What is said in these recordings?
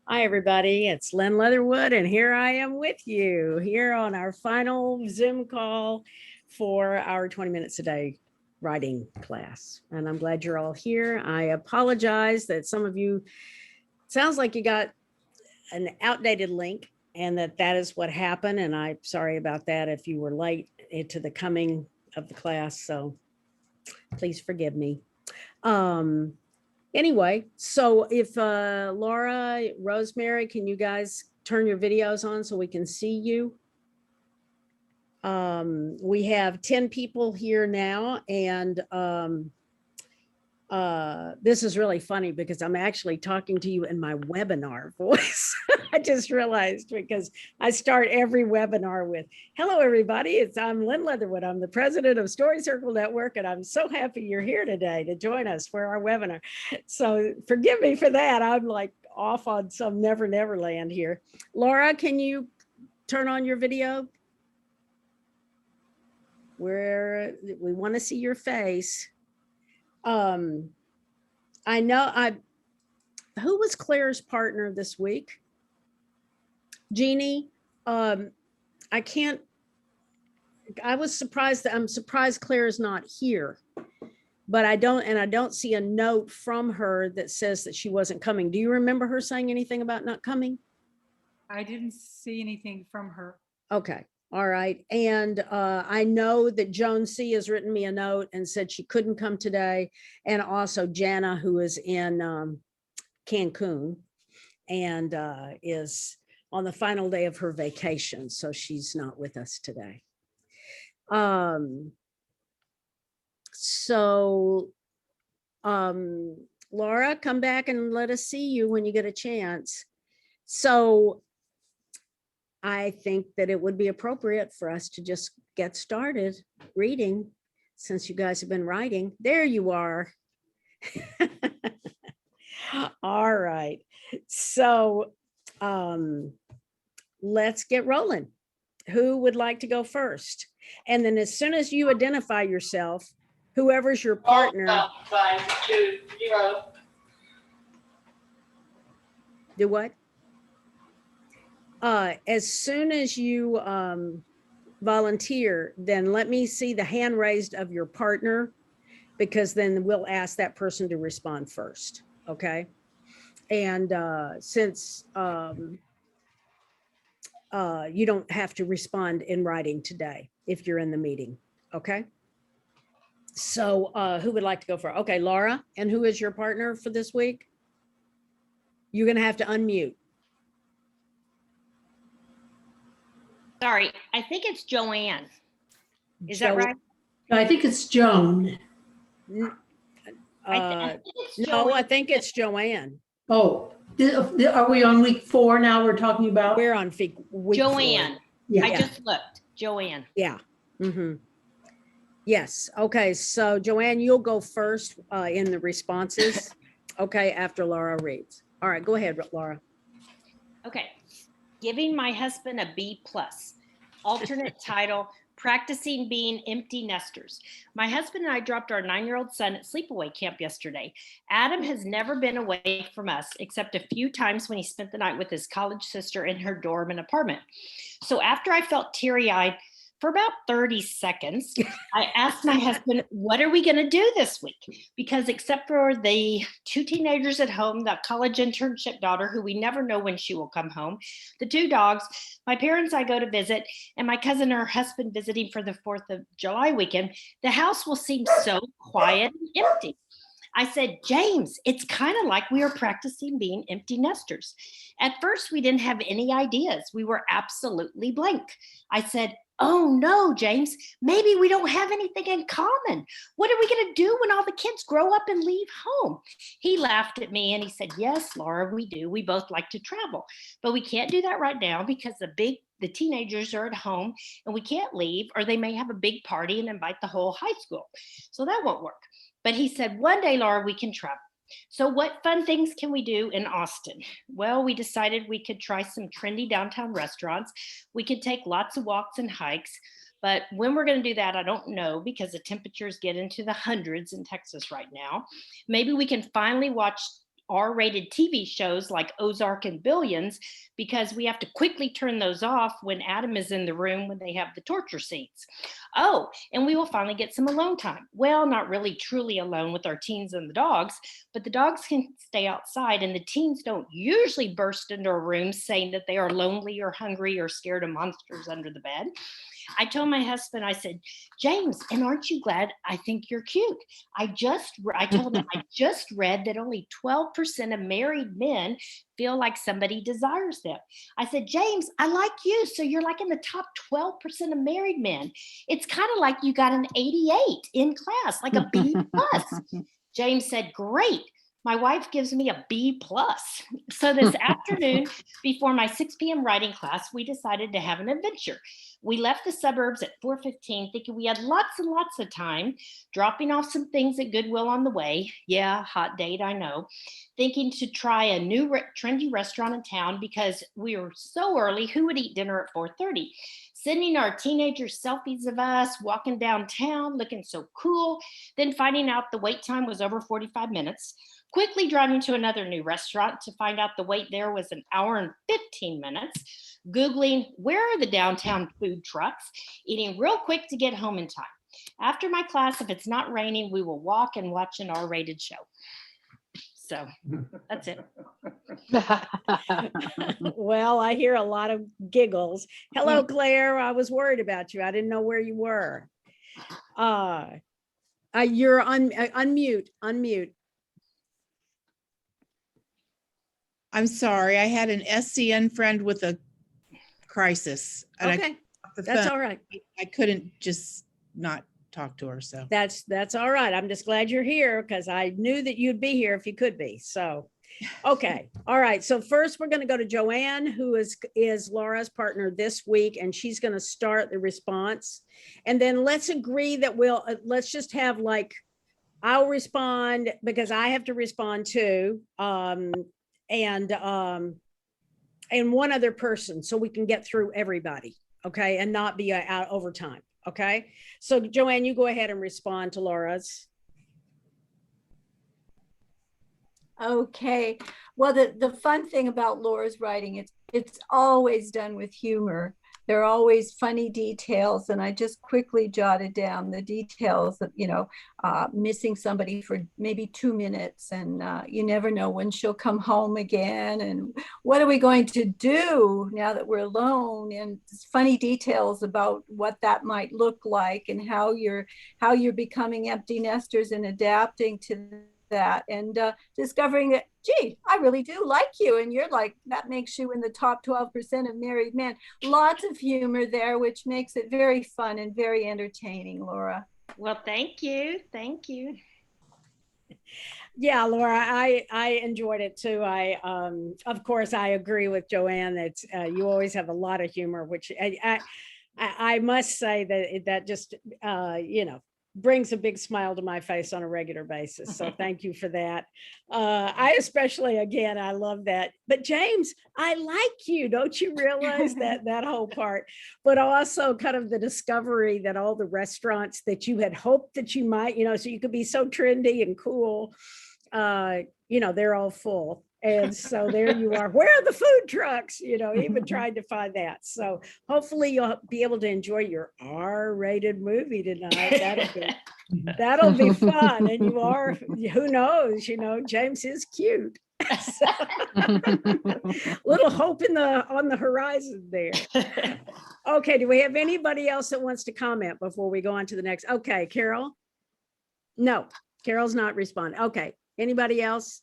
Hi, everybody. It's Lynn Leatherwood, and here I am with you here on our final Zoom call for our 20 minutes a day writing class. And I'm glad you're all here. I apologize that some of you, sounds like you got an outdated link and that is what happened. And I'm sorry about that if you were late to the coming of the class. So please forgive me. Anyway, so if Laura, Rosemary, can you guys turn your videos on so we can see you? We have 10 people here now, and this is really funny because I'm actually talking to you in my webinar voice. I just realized, because I start every webinar with, hello, everybody. I'm Lynn Leatherwood. I'm the president of Story Circle Network, and I'm so happy you're here today to join us for our webinar. So forgive me for that. I'm like off on some never land here. Laura, can you turn on your video? Where we want to see your face. I know who was Claire's partner this week? Jeannie. I was surprised I'm surprised Claire's not here, but I don't see a note from her that says that she wasn't coming. Do you remember her saying anything about not coming? I didn't see anything from her. Okay. All right. And I know that Joan C has written me a note and said she couldn't come today. And also Jana, who is in Cancun and is on the final day of her vacation. So she's not with us today. Laura, come back and let us see you when you get a chance. So I think that it would be appropriate for us to just get started reading, since you guys have been writing. There you are. All right. So let's get rolling. Who would like to go first? And then as soon as you identify yourself, whoever's your partner. 5, 2, 0. Do what? As soon as you volunteer, then let me see the hand raised of your partner, because then we'll ask that person to respond first. Okay. And since you don't have to respond in writing today if you're in the meeting. Okay. So who would like to go for? Okay, Laura. And who is your partner for this week? You're going to have to unmute. Sorry, I think it's Joanne. Is that right? I think it's Joan. I think it's No, Joanne. I think it's Joanne. Oh, are we on week 4 now? We're talking about? We're on week Joanne. 4. Yeah. I just looked. Joanne. Yeah. Yes. Okay. So Joanne, you'll go first in the responses. Okay. After Laura reads. All right. Go ahead, Laura. Okay. Giving my husband a B+. Alternate title, Practicing Being Empty Nesters. My husband and I dropped our 9-year-old son at sleepaway camp yesterday. Adam has never been away from us except a few times when he spent the night with his college sister in her dorm and apartment. So after I felt teary-eyed for about 30 seconds, I asked my husband, what are we going to do this week? Because except for the 2 teenagers at home, the college internship daughter, who we never know when she will come home, the 2 dogs, my parents I go to visit, and my cousin and her husband visiting for the 4th of July weekend, the house will seem so quiet and empty. I said, James, it's kind of like we are practicing being empty nesters. At first, we didn't have any ideas. We were absolutely blank. I said, oh no, James, maybe we don't have anything in common. What are we going to do when all the kids grow up and leave home? He laughed at me and he said, yes, Laura, we do. We both like to travel, but we can't do that right now because the teenagers are at home and we can't leave, or they may have a big party and invite the whole high school. So that won't work. But he said, one day, Laura, we can travel. So what fun things can we do in Austin? Well, we decided we could try some trendy downtown restaurants. We could take lots of walks and hikes. But when we're going to do that, I don't know, because the temperatures get into the hundreds in Texas right now. Maybe we can finally watch R-rated TV shows like Ozark and Billions because we have to quickly turn those off when Adam is in the room when they have the torture scenes. Oh, and we will finally get some alone time. Well, not really truly alone with our teens and the dogs, but the dogs can stay outside and the teens don't usually burst into our rooms saying that they are lonely or hungry or scared of monsters under the bed. I told my husband, I said, James, and aren't you glad I think you're cute? I told him I just read that only 12% of married men feel like somebody desires them. I said, James, I like you. So you're like in the top 12% of married men. It's kind of like you got an 88 in class, like a B plus. James said, great. My wife gives me a B plus. So this afternoon, before my 6 p.m. writing class, we decided to have an adventure. We left the suburbs at 4:15, thinking we had lots and lots of time, dropping off some things at Goodwill on the way. Yeah, hot date, I know. Thinking to try a new trendy restaurant in town because we were so early, who would eat dinner at 4:30? Sending our teenagers selfies of us walking downtown, looking so cool, then finding out the wait time was over 45 minutes. Quickly driving to another new restaurant to find out the wait there was an hour and 15 minutes. Googling, where are the downtown food trucks? Eating real quick to get home in time. After my class, if it's not raining, we will walk and watch an R-rated show. So that's it. Well, I hear a lot of giggles. Hello, Claire. I was worried about you. I didn't know where you were. You're unmute. I'm sorry, I had an SCN friend with a crisis. And Okay, that's all right. I couldn't just not talk to her, so. That's all right. I'm just glad you're here because I knew that you'd be here if you could be. So, okay. All right. So first we're going to go to Joanne, who is Laura's partner this week, and she's going to start the response. And then let's agree that let's just have like, I'll respond because I have to respond too. And one other person so we can get through everybody, okay, and not be out over time, okay? So Joanne, you go ahead and respond to Laura's. Okay, well, the fun thing about Laura's writing, it's always done with humor. There are always funny details, and I just quickly jotted down the details of, missing somebody for maybe 2 minutes, and you never know when she'll come home again, and what are we going to do now that we're alone, and funny details about what that might look like and how you're becoming empty nesters and adapting to that, and discovering that, gee, I really do like you, and you're like, that makes you in the top 12% of married men. Lots of humor there, which makes it very fun and very entertaining, Laura. Well, thank you. Yeah, Laura, I enjoyed it too. Of course, I agree with Joanne that you always have a lot of humor, which I must say that just brings a big smile to my face on a regular basis. So thank you for that. I especially, again, I love that. But James, I like you. Don't you realize that whole part? But also kind of the discovery that all the restaurants that you had hoped that you might, so you could be so trendy and cool, they're all full. And so there you are. Where are the food trucks? Even trying to find that. So hopefully you'll be able to enjoy your R-rated movie tonight. That'll be fun. And you are, who knows, James is cute. So, little hope on the horizon there. Okay, do we have anybody else that wants to comment before we go on to the next? Okay, Carol? No, Carol's not responding. Okay, anybody else?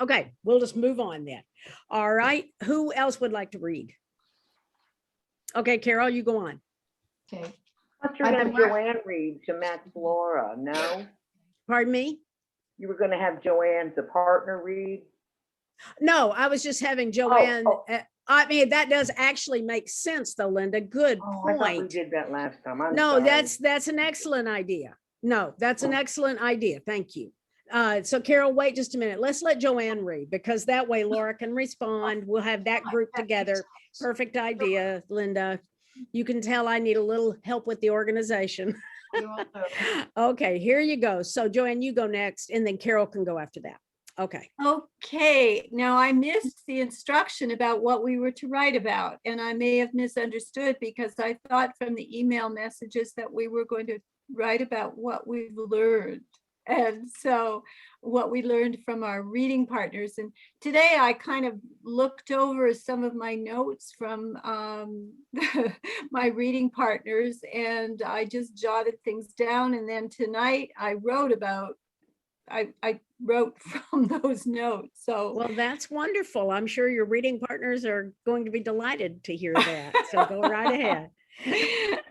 Okay, we'll just move on then. All right, who else would like to read? Okay, Carol, you go on. Okay. I thought you were going to have Joanne read to match Laura, no? Pardon me? You were going to have Joanne, the partner, read? No, I was just having Joanne. Oh. I mean, that does actually make sense though, Linda. Good I thought we point. did that last time. I'm No, sorry. that's an excellent idea. No, that's an excellent idea. Thank you. So Carol, wait just a minute. Let's let Joanne read because that way Laura can respond. We'll have that group together. Perfect idea, Linda. You can tell I need a little help with the organization. Okay, here you go. So Joanne, you go next and then Carol can go after that. Okay. Okay, now I missed the instruction about what we were to write about, and I may have misunderstood because I thought from the email messages that we were going to write about what we've learned. And so what we learned from our reading partners. And today I kind of looked over some of my notes from my reading partners, and I just jotted things down. And then tonight I wrote I wrote from those notes. So Well, that's wonderful. I'm sure your reading partners are going to be delighted to hear that. So go right ahead.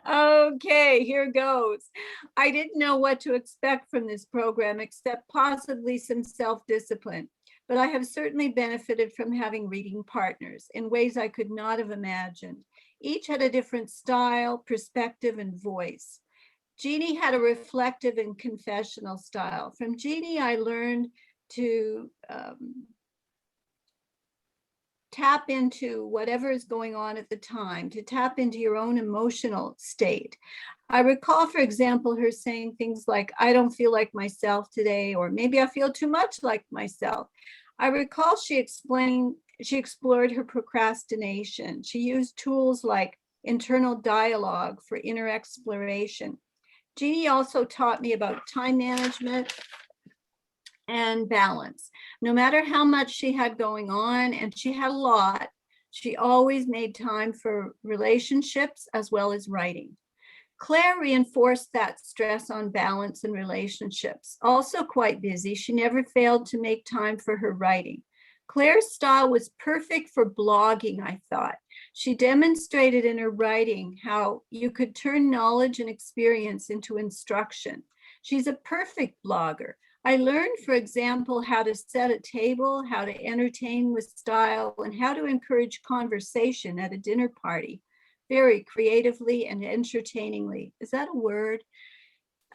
okay, here goes. I didn't know what to expect from this program except possibly some self-discipline, but I have certainly benefited from having reading partners in ways I could not have imagined. Each had a different style, perspective, and voice. Jeannie had a reflective and confessional style. From Jeannie, I learned to tap into whatever is going on at the time, to tap into your own emotional state. I recall, for example, her saying things like, I don't feel like myself today, or maybe I feel too much like myself. I recall she explored her procrastination. She used tools like internal dialogue for inner exploration. Jeannie also taught me about time management and balance. No matter how much she had going on, and she had a lot, she always made time for relationships as well as writing. Claire reinforced that stress on balance and relationships. Also quite busy, she never failed to make time for her writing. Claire's style was perfect for blogging, I thought. She demonstrated in her writing how you could turn knowledge and experience into instruction. She's a perfect blogger. I learned, for example, how to set a table, how to entertain with style, and how to encourage conversation at a dinner party, very creatively and entertainingly. Is that a word?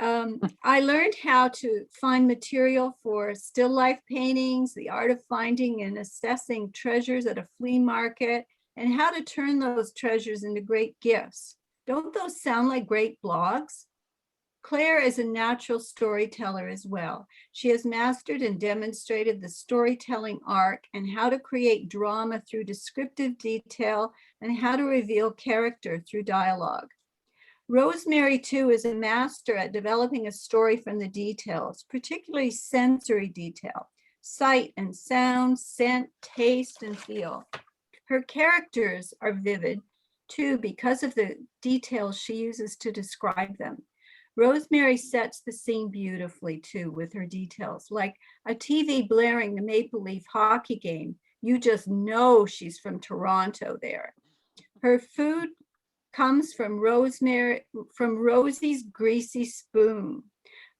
I learned how to find material for still life paintings, the art of finding and assessing treasures at a flea market, and how to turn those treasures into great gifts. Don't those sound like great blogs? Claire is a natural storyteller as well. She has mastered and demonstrated the storytelling art and how to create drama through descriptive detail and how to reveal character through dialogue. Rosemary, too, is a master at developing a story from the details, particularly sensory detail, sight and sound, scent, taste, and feel. Her characters are vivid, too, because of the details she uses to describe them. Rosemary sets the scene beautifully, too, with her details, like a TV blaring the Maple Leaf hockey game. You just know she's from Toronto there. Her food comes from Rosie's greasy spoon.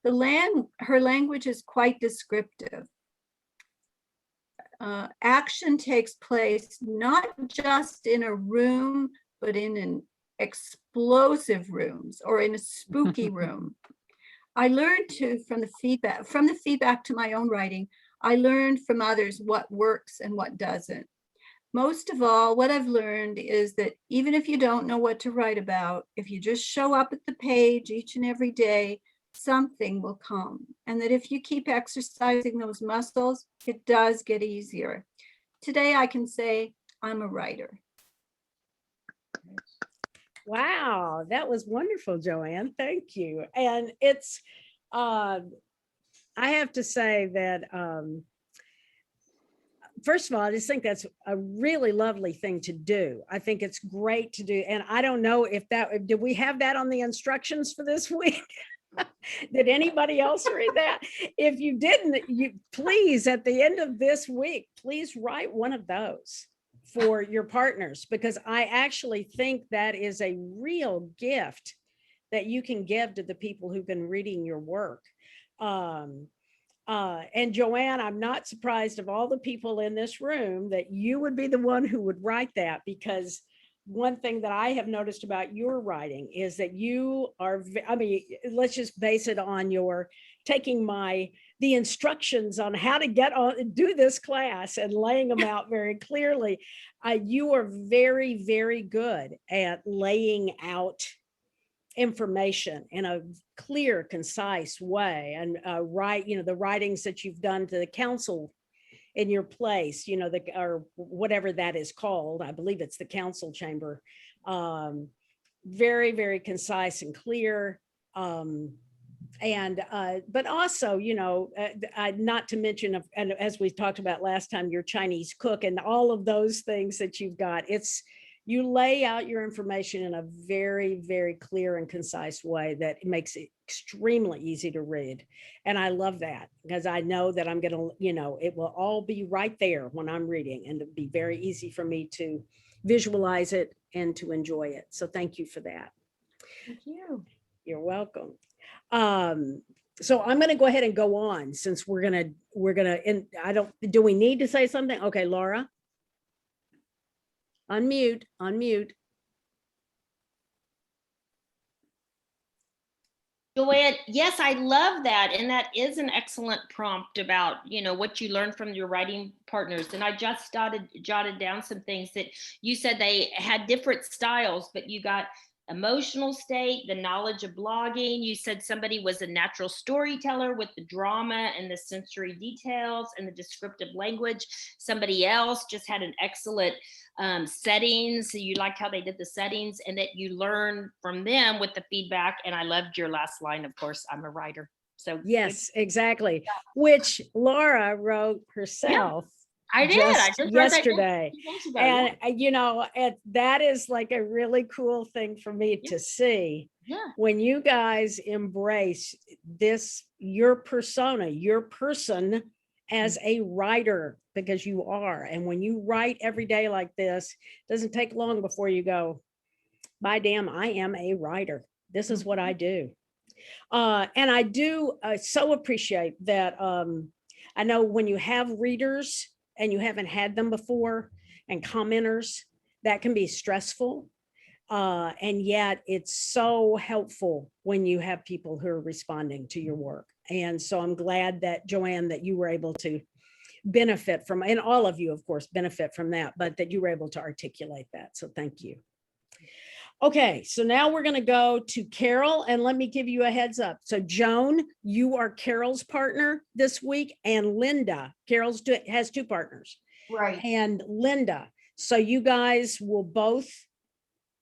Her language is quite descriptive. Action takes place not just in a room, but in an explosive rooms or in a spooky room. I learned too from the feedback to my own writing. I learned from others what works and what doesn't. Most of all, what I've learned is that even if you don't know what to write about, if you just show up at the page each and every day, something will come. And that if you keep exercising those muscles, it does get easier. Today, I can say I'm a writer. Wow, that was wonderful, Joanne. Thank you. And it's, I have to say that, first of all, I just think that's a really lovely thing to do. I think it's great to do. And I don't know if did we have that on the instructions for this week? Did anybody else read that? If you didn't, you please, at the end of this week, please write one of those for your partners, because I actually think that is a real gift that you can give to the people who've been reading your work. And Joanne, I'm not surprised of all the people in this room that you would be the one who would write that, because one thing that I have noticed about your writing is that you are, I mean, let's just base it on your taking the instructions on how to do this class and laying them out very clearly. You are very, very good at laying out information in a clear, concise way, and the writings that you've done to the council in your place, you know, or whatever that is called. I believe it's the council chamber. Very, very concise and clear. But also, you know, not to mention, and as we talked about last time, your Chinese cook and all of those things that you've got. You lay out your information in a very, very clear and concise way that makes it extremely easy to read. And I love that because I know that I'm going to, you know, it will all be right there when I'm reading, and it'll be very easy for me to visualize it and to enjoy it. So thank you for that. Thank you. You're welcome. So I'm going to go ahead and go on since do we need to say something? Okay, Laura. Unmute. Joanne, yes, I love that. And that is an excellent prompt about, you know, what you learned from your writing partners. And I just jotted down some things that you said they had different styles, but you got emotional state, the knowledge of blogging. You said somebody was a natural storyteller with the drama and the sensory details and the descriptive language. Somebody else just had an excellent settings. So you liked how they did the settings, and that you learn from them with the feedback. And I loved your last line, of course, I'm a writer. So Yes, exactly. Which Laura wrote herself. I did. I just wrote that down yesterday. 2 days ago. And you know, that is like a really cool thing for me to see. Yeah. When you guys embrace this, your persona, your person as a writer, because you are. And when you write every day like this, it doesn't take long before you go, by damn, I am a writer. This is what I do. And I do so appreciate that. I know when you have readers and you haven't had them before, and commenters, that can be stressful. And yet it's so helpful when you have people who are responding to your work. And so I'm glad that, Joanne, that you were able to benefit from, and all of you, of course, benefit from that, but that you were able to articulate that. So thank you. Okay, so now we're going to go to Carol, and let me give you a heads up. So Joan, you are Carol's partner this week, and Linda, has 2 partners. Right. And Linda. So you guys will both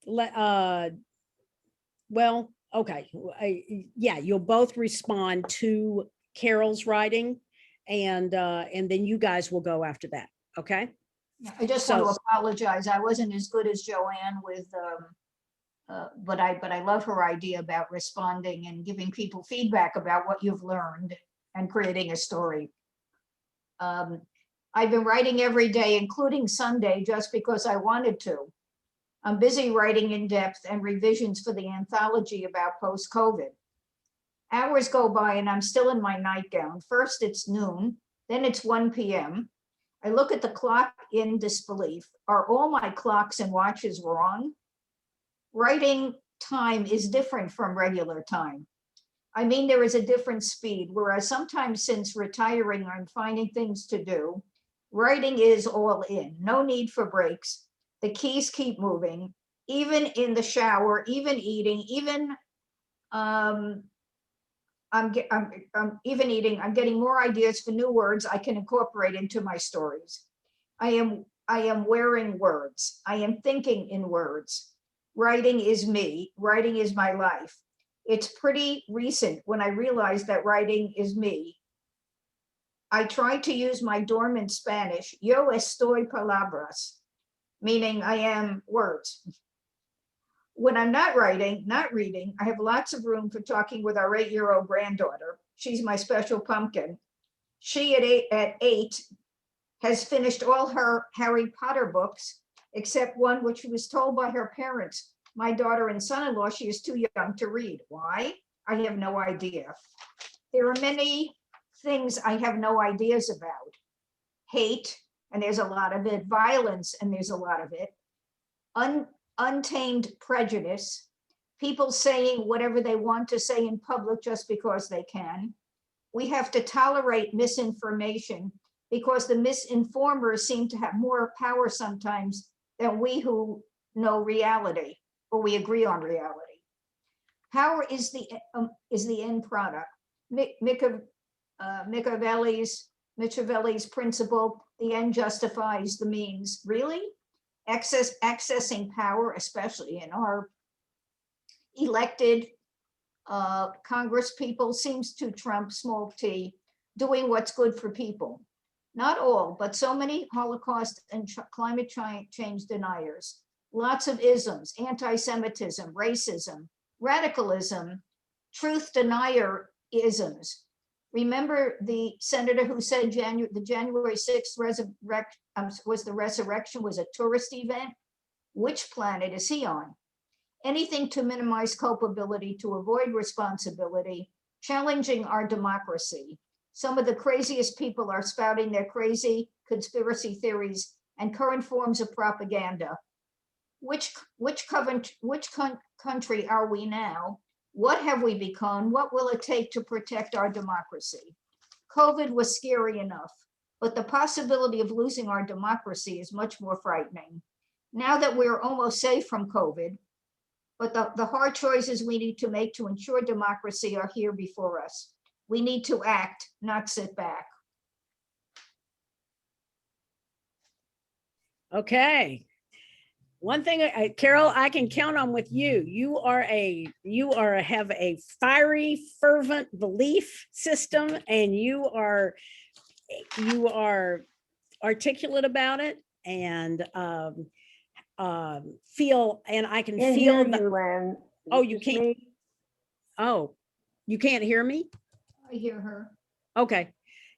yeah, you'll both respond to Carol's writing, and then you guys will go after that. Okay. I just want to apologize. I wasn't as good as Joanne with, but I love her idea about responding and giving people feedback about what you've learned and creating a story. I've been writing every day, including Sunday, just because I wanted to. I'm busy writing in depth and revisions for the anthology about post-COVID. Hours go by and I'm still in my nightgown. First it's noon, then it's 1 p.m. I look at the clock in disbelief. Are all my clocks and watches wrong? Writing time is different from regular time. I mean, there is a different speed, whereas sometimes since retiring, I'm finding things to do. Writing is all in, no need for breaks. The keys keep moving, even in the shower, even eating, even I'm getting more ideas for new words I can incorporate into my stories. I am wearing words. I am thinking in words. Writing is me. Writing is my life. It's pretty recent when I realized that writing is me. I tried to use my dormant Spanish, yo estoy palabras, meaning I am words. When I'm not writing, not reading, I have lots of room for talking with our 8-year-old granddaughter. She's my special pumpkin. She at eight has finished all her Harry Potter books, except one which was told by her parents, my daughter and son-in-law, she is too young to read. Why? I have no idea. There are many things I have no ideas about. Hate, and there's a lot of it. Violence, and there's a lot of it. Untamed prejudice. People saying whatever they want to say in public just because they can. We have to tolerate misinformation because the misinformers seem to have more power sometimes than we who know reality, or we agree on reality. Power is the end product. Machiavelli's Machiavelli's principle, the end justifies the means. Really? Accessing power, especially in our elected Congress people, seems to trump small t, doing what's good for people. Not all, but so many Holocaust and climate change deniers. Lots of isms, anti-Semitism, racism, radicalism, truth denier isms. Remember the senator who said the January 6th the resurrection was a tourist event? Which planet is he on? Anything to minimize culpability, to avoid responsibility, challenging our democracy. Some of the craziest people are spouting their crazy conspiracy theories and current forms of propaganda. Which country are we now? What have we become? What will it take to protect our democracy? COVID was scary enough, but the possibility of losing our democracy is much more frightening. Now that we're almost safe from COVID, but the hard choices we need to make to ensure democracy are here before us. We need to act, not sit back. Okay. One thing, Carol, I can count on with you. You have a fiery, fervent belief system, and you are articulate about it, and feel, and I can Can't feel hear that. you, Len. Is Oh, it you just can't. me? Oh, you can't hear me? I hear her. Okay.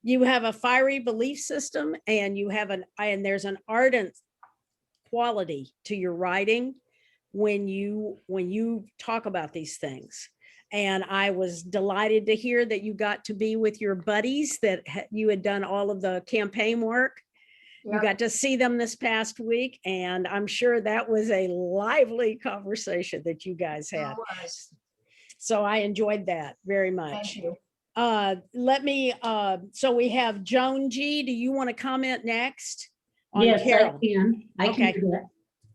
You have a fiery belief system, and and there's an ardent quality to your writing when you talk about these things. And I was delighted to hear that you got to be with your buddies, that you had done all of the campaign work. You Yep. got to see them this past week, and I'm sure that was a lively conversation that you guys Sure had. was. So I enjoyed that very much. Thank you. So we have Joan G. Do you want to comment next on Yes, Carol? I can. I can Okay. do that.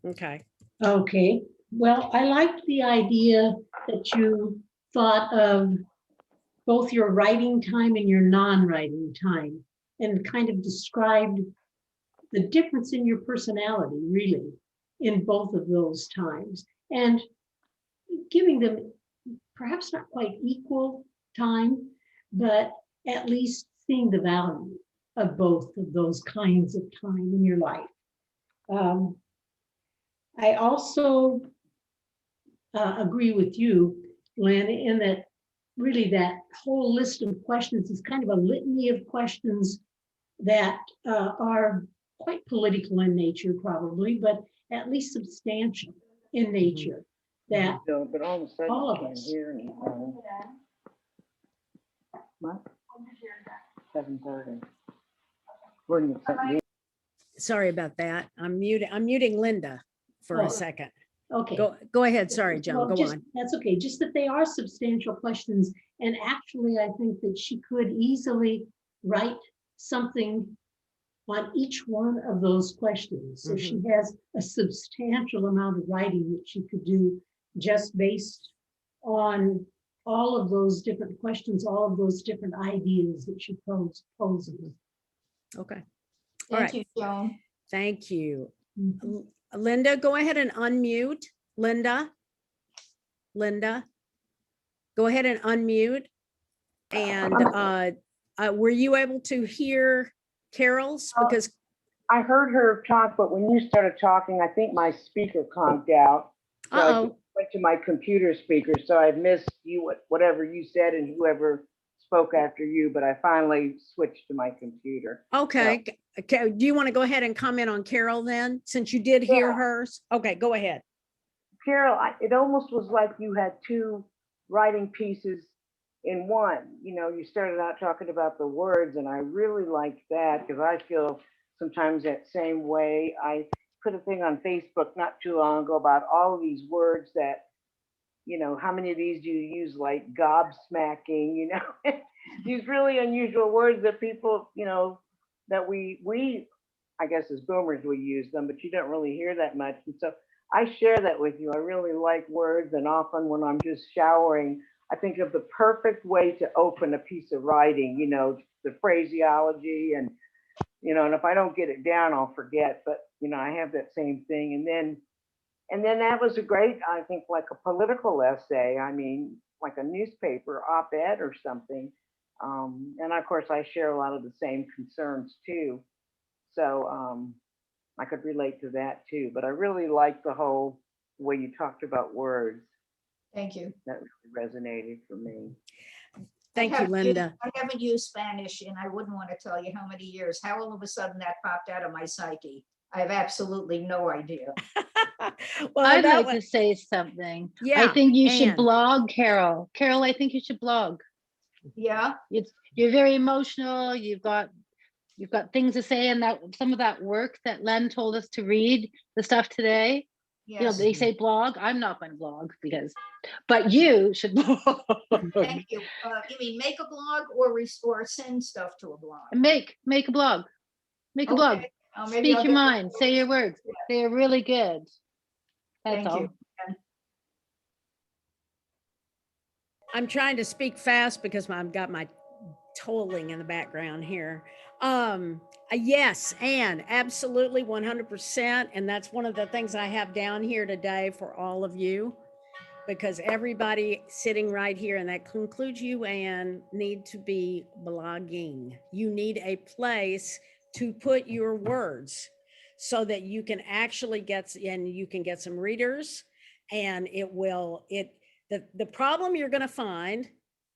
Okay. Okay. Well, I liked the idea that you thought of both your writing time and your non-writing time, and kind of described the difference in your personality, really, in both of those times, and giving them perhaps not quite equal time, but at least seeing the value of both of those kinds of time in your life. I also agree with you, Len, in that really that whole list of questions is kind of a litany of questions that are quite political in nature, probably, but at least substantial in nature. That No, but all of a sudden all I of can't us. hear anything. What? 7:30. Where do you put me? Sorry about that. I'm muting Linda for Oh, a second. Okay. Go ahead. Sorry, Joan. Well, Go just- on. That's okay. Just that they are substantial questions. And actually, I think that she could easily write something on each one of those questions. So she has a substantial amount of writing that she could do just based on all of those different questions, all of those different ideas that she poses. Okay. Thank right. you, Joan. Thank you. Mhm. Linda, go ahead and unmute. Linda. Go ahead and unmute. And were you able to hear Carol's? Because I heard her talk, but when you started talking, I think my speaker conked out. So I uh-oh. went to my computer speaker, so I missed you, whatever you said and whoever spoke after you, but I finally switched to my computer. Okay. Okay. Do you want to go ahead and comment on Carol then, since you did hear Yeah. hers? Okay, go ahead. Carol, it almost was like you had two writing pieces in one. You know, you started out talking about the words, and I really liked that because I feel sometimes that same way. I put a thing on Facebook not too long ago about all of these words that, you know, how many of these do you use, like gobsmacking, you know, these really unusual words that people, you know, that we, I guess as boomers, we use them, but you don't really hear that much. And so I share that with you. I really like words, and often when I'm just showering, I think of the perfect way to open a piece of writing, you know, the phraseology and, you know, and if I don't get it down, I'll forget, but, you know, I have that same thing. And then that was a great, I think, like a political essay. I mean, like a newspaper op-ed or something. And of course, I share a lot of the same concerns too. So I could relate to that too. But I really like the whole way you talked about words. Thank you. That really resonated for me. Thank you, haven't used- Linda. I haven't used Spanish and I wouldn't want to tell you how many years, how all of a sudden that popped out of my psyche. I have absolutely no idea. Well, I'd that like one- to say something. Yeah, I think you should Anne. blog, Carol. Carol, I think you should blog. Yeah, You're very emotional. You've got things to say, and that some of that work that Len told us to read, the stuff today. You know, yes, they say blog. I'm not going to blog but you should blog. thank you. You mean make a blog or send stuff to a blog? Make a blog. Make a blog. Okay, maybe Speak I'll your get mind. that. Say your words. They are really good. That's Thank all. you. I'm trying to speak fast because I've got my tolling in the background here. Yes, Anne, absolutely 100%. And that's one of the things I have down here today for all of you, because everybody sitting right here, and that concludes you, Anne, need to be blogging. You need a place to put your words so that you can actually get, and you can get some readers, and the problem you're going to find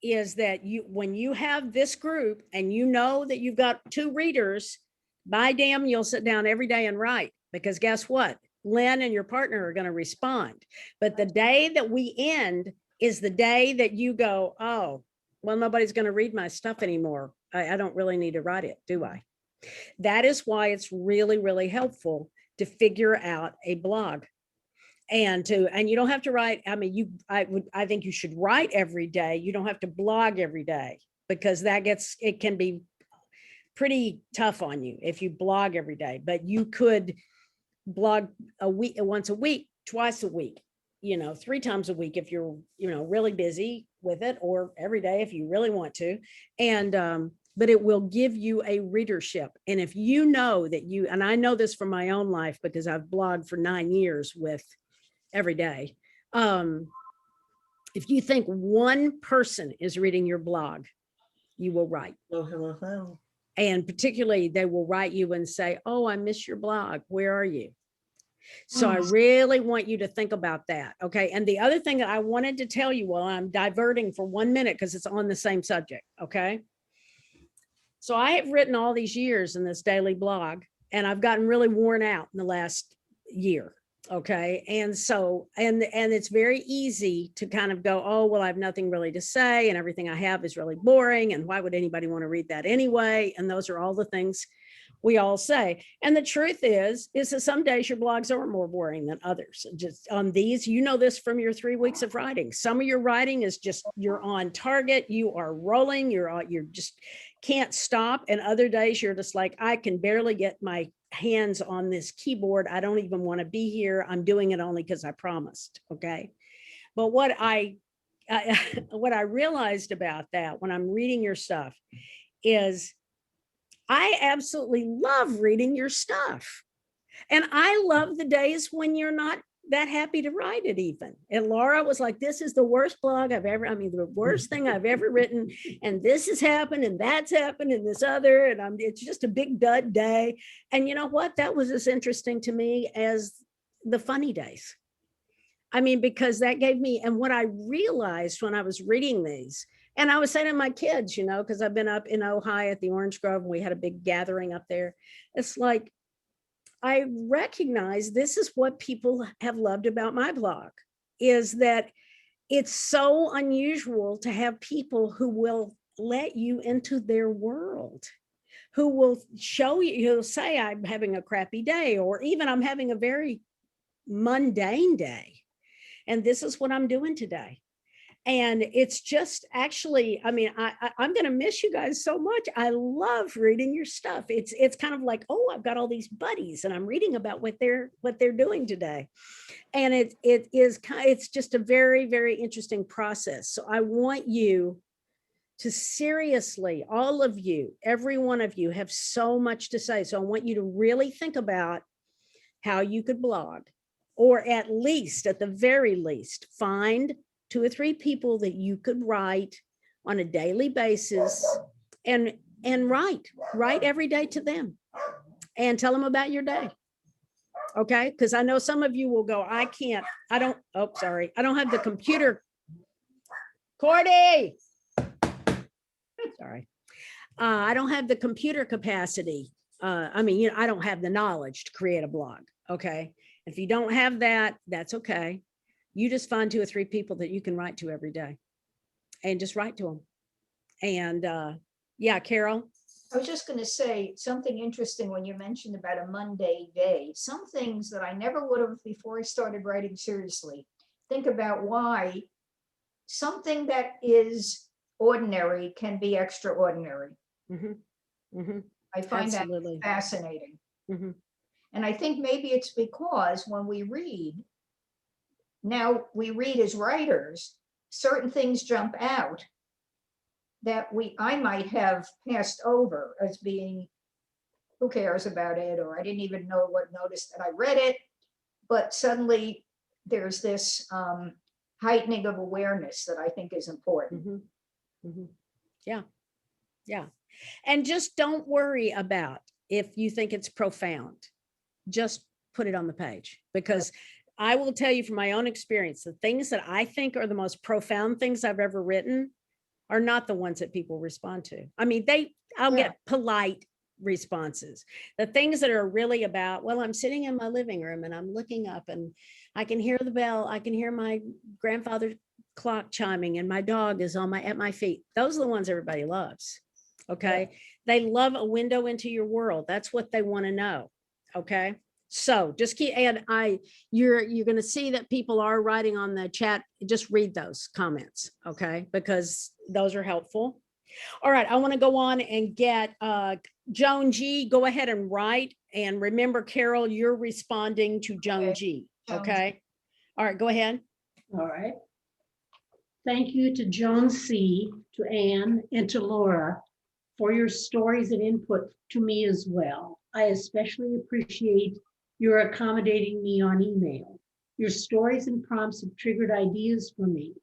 is that when you have this group and you know that you've got 2 readers, by damn, you'll sit down every day and write, because guess what? Lynn and your partner are going to respond. But the day that we end is the day that you go, oh, well, nobody's going to read my stuff anymore. I don't really need to write it, do I? That is why it's really, really helpful to figure out a blog. And you don't have to write. I mean, I think you should write every day. You don't have to blog every day, because it can be pretty tough on you if you blog every day. But you could blog once a week, twice a week, 3 times a week if you're, really busy with it, or every day if you really want to. And but it will give you a readership. And if you know that and I know this from my own life because I've blogged for 9 years with every day. If you think one person is reading your blog, you will write. And particularly they will write you and say, oh, I miss your blog. Where are you? So I really want you to think about that. Okay. And the other thing that I wanted to tell you, while I'm diverting for 1 minute, because it's on the same subject. Okay. So I have written all these years in this daily blog, and I've gotten really worn out in the last year. Okay. And so, and it's very easy to kind of go, oh, well, I have nothing really to say, and everything I have is really boring. And why would anybody want to read that anyway? And those are all the things we all say. And the truth is that some days your blogs are more boring than others. Just on these, this from your 3 weeks of writing. Some of your writing is just, you're on target, you are rolling, you're just can't stop. And other days you're just like, I can barely get my hands on this keyboard. I don't even want to be here. I'm doing it only because I promised. Okay. But what I realized about that when I'm reading your stuff is I absolutely love reading your stuff. And I love the days when you're not that happy to write it even. And Laura was like, this is the worst blog the worst thing I've ever written. And this has happened, and that's happened, and this other, and it's just a big dud day. And you know what? That was as interesting to me as the funny days. I mean, because that gave me, and what I realized when I was reading these, and I was saying to my kids, because I've been up in Ojai at the Orange Grove, and we had a big gathering up there. It's like, I recognize this is what people have loved about my blog, is that it's so unusual to have people who will let you into their world, who will show you, who'll say, I'm having a crappy day, or even I'm having a very mundane day, and this is what I'm doing today. And it's just actually, I mean, I'm going to miss you guys so much. I love reading your stuff. It's kind of like, oh, I've got all these buddies and I'm reading about what they're doing today. And it's just a very, very interesting process. So I want you to seriously, all of you, every one of you have so much to say. So I want you to really think about how you could blog, or at the very least, find 2 or 3 people that you could write on a daily basis and write every day to them and tell them about your day. Okay, because I know some of you will go, I don't have the computer. Cordy. Sorry. I don't have the computer capacity. I mean, I don't have the knowledge to create a blog. Okay. If you don't have that, that's okay. You just find 2 or 3 people that you can write to every day and just write to them. And yeah, Carol. I was just going to say something interesting when you mentioned about a Monday day. Some things that I never would have before I started writing seriously. Think about why something that is ordinary can be extraordinary. Mm-hmm. Mm-hmm. I find Absolutely. that fascinating. Mm-hmm. And I think maybe it's because when we read, now we read as writers, certain things jump out that I might have passed over as being, who cares about it? Or I didn't even notice that I read it. But suddenly there's this heightening of awareness that I think is important. Mm-hmm. Mm-hmm. Yeah. Yeah. And just don't worry about if you think it's profound. Just put it on the page, because I will tell you from my own experience, the things that I think are the most profound things I've ever written are not the ones that people respond to. I mean, I'll get polite responses. The things that are really about, well, I'm sitting in my living room and I'm looking up and I can hear the bell. I can hear my grandfather's clock chiming and my dog is at my feet. Those are the ones everybody loves. Okay. Yeah. They love a window into your world. That's what they want to know. Okay. So just keep, and you're going to see that people are writing on the chat. Just read those comments. Okay. Because those are helpful. All right. I want to go on and get Joan G. Go ahead and write. And remember, Carol, you're responding to Joan G. Okay. All right. Go ahead. All right. Thank you to Joan C., to Anne, and to Laura for your stories and input to me as well. I especially appreciate your accommodating me on email. Your stories and prompts have triggered ideas for me.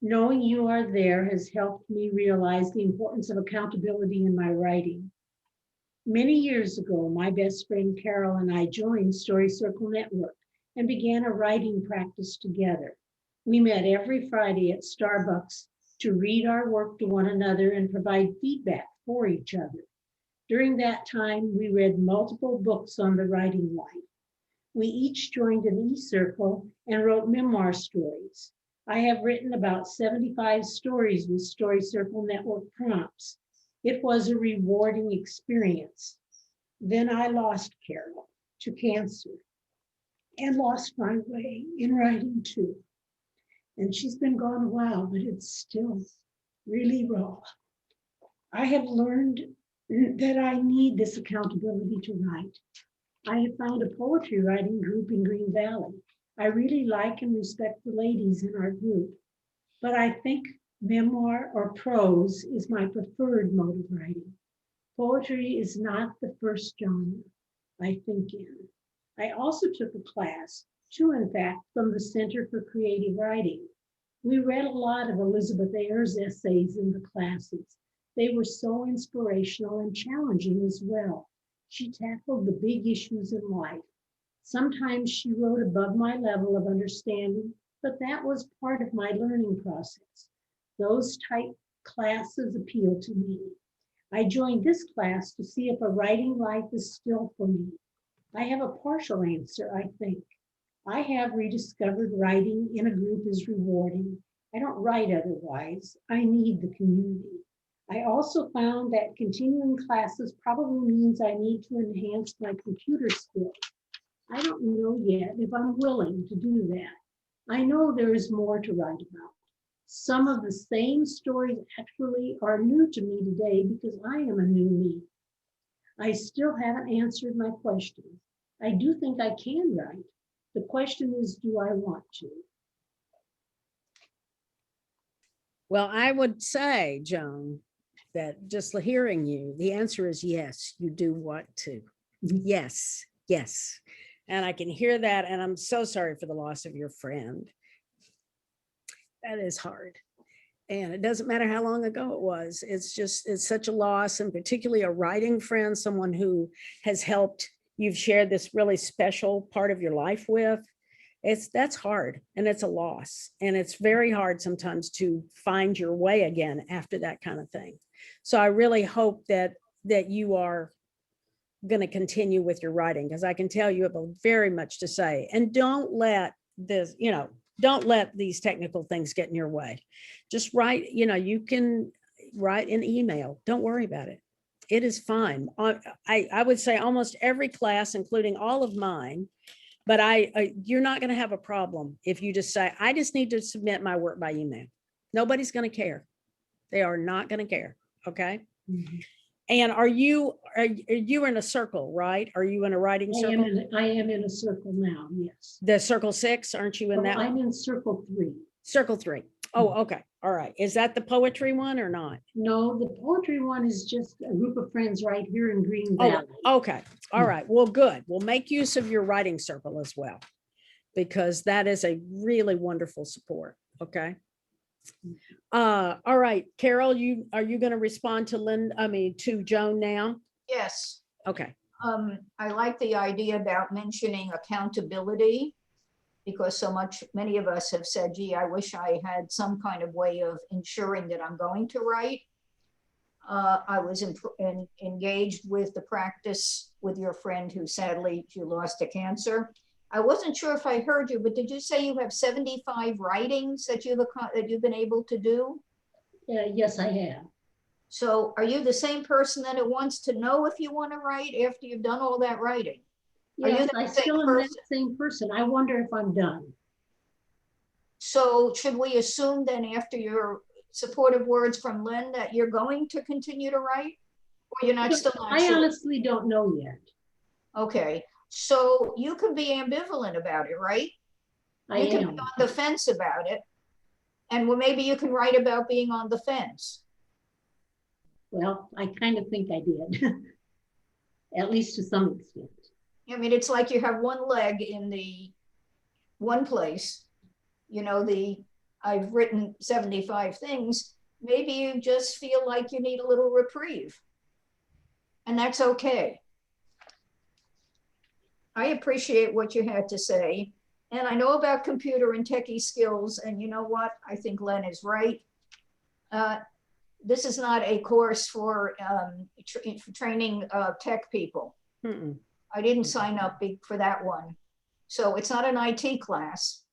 Knowing you are there has helped me realize the importance of accountability in my writing. Many years ago, my best friend Carol and I joined Story Circle Network and began a writing practice together. We met every Friday at Starbucks to read our work to one another and provide feedback for each other. During that time, we read multiple books on the writing life. We each joined an e-circle and wrote memoir stories. I have written about 75 stories with Story Circle Network prompts. It was a rewarding experience. Then I lost Carol to cancer and lost my way in writing too. And she's been gone a while, but it's still really raw. I have learned that I need this accountability to write. I have found a poetry writing group in Green Valley. I really like and respect the ladies in our group, but I think memoir or prose is my preferred mode of writing. Poetry is not the first genre I think in. I also took a class, 2 in fact, from the Center for Creative Writing. We read a lot of Elizabeth Ayres essays in the classes. They were so inspirational and challenging as well. She tackled the big issues in life. Sometimes she wrote above my level of understanding, but that was part of my learning process. Those type classes appeal to me. I joined this class to see if a writing life is still for me. I have a partial answer, I think. I have rediscovered writing in a group is rewarding. I don't write otherwise. I need the community. I also found that continuing classes probably means I need to enhance my computer skills. I don't know yet if I'm willing to do that. I know there is more to write about. Some of the same stories actually are new to me today because I am a new me. I still haven't answered my questions. I do think I can write. The question is, do I want to? Well, I would say, Joan, that just hearing you, the answer is yes, you do want to. Yes, yes. And I can hear that. And I'm so sorry for the loss of your friend. That is hard. And it doesn't matter how long ago it was. It's such a loss, and particularly a writing friend, someone who has helped you've shared this really special part of your life with. That's hard, and it's a loss. And it's very hard sometimes to find your way again after that kind of thing. So I really hope that you are going to continue with your writing, because I can tell you have very much to say. And don't let this, don't let these technical things get in your way. Just write, you can write an email. Don't worry about it. It is fine. I would say almost every class, including all of mine, but you're not going to have a problem if you just say, I just need to submit my work by email. Nobody's going to care. They are not going to care. Okay. Mm-hmm. And are you in a circle, right? Are you in a writing circle? I am in a circle now, yes. The circle 6, aren't you in that? I'm in circle 3. Circle 3. Oh, okay. All right. Is that the poetry one or not? No, the poetry one is just a group of friends right here in Green Valley. Oh, okay. All right. Well, good. We'll make use of your writing circle as well, because that is a really wonderful support. Okay. All right, Carol, are you going to respond to to Joan now? Yes. Okay. I like the idea about mentioning accountability, because many of us have said, gee, I wish I had some kind of way of ensuring that I'm going to write. I was engaged with the practice with your friend who sadly she lost to cancer. I wasn't sure if I heard you, but did you say you have 75 writings that you've been able to do? Yes, I have. So are you the same person that wants to know if you want to write after you've done all that writing? Yes, I still am that same person. I wonder if I'm done. So should we assume then, after your supportive words from Lynn, that you're going to continue to write? Or you're not sure? I honestly don't know yet. Okay. So you can be ambivalent about it, right? You can be on the fence about it. And maybe you can write about being on the fence. Well, I kind of think I did, at least to some extent. I mean, it's like you have one leg in the one place, I've written 75 things. Maybe you just feel like you need a little reprieve. And that's okay. I appreciate what you had to say. And I know about computer and techie skills. And you know what? I think Len is right. This is not a course for training tech people. Mm-mm. I didn't sign up for that one. So it's not an IT class.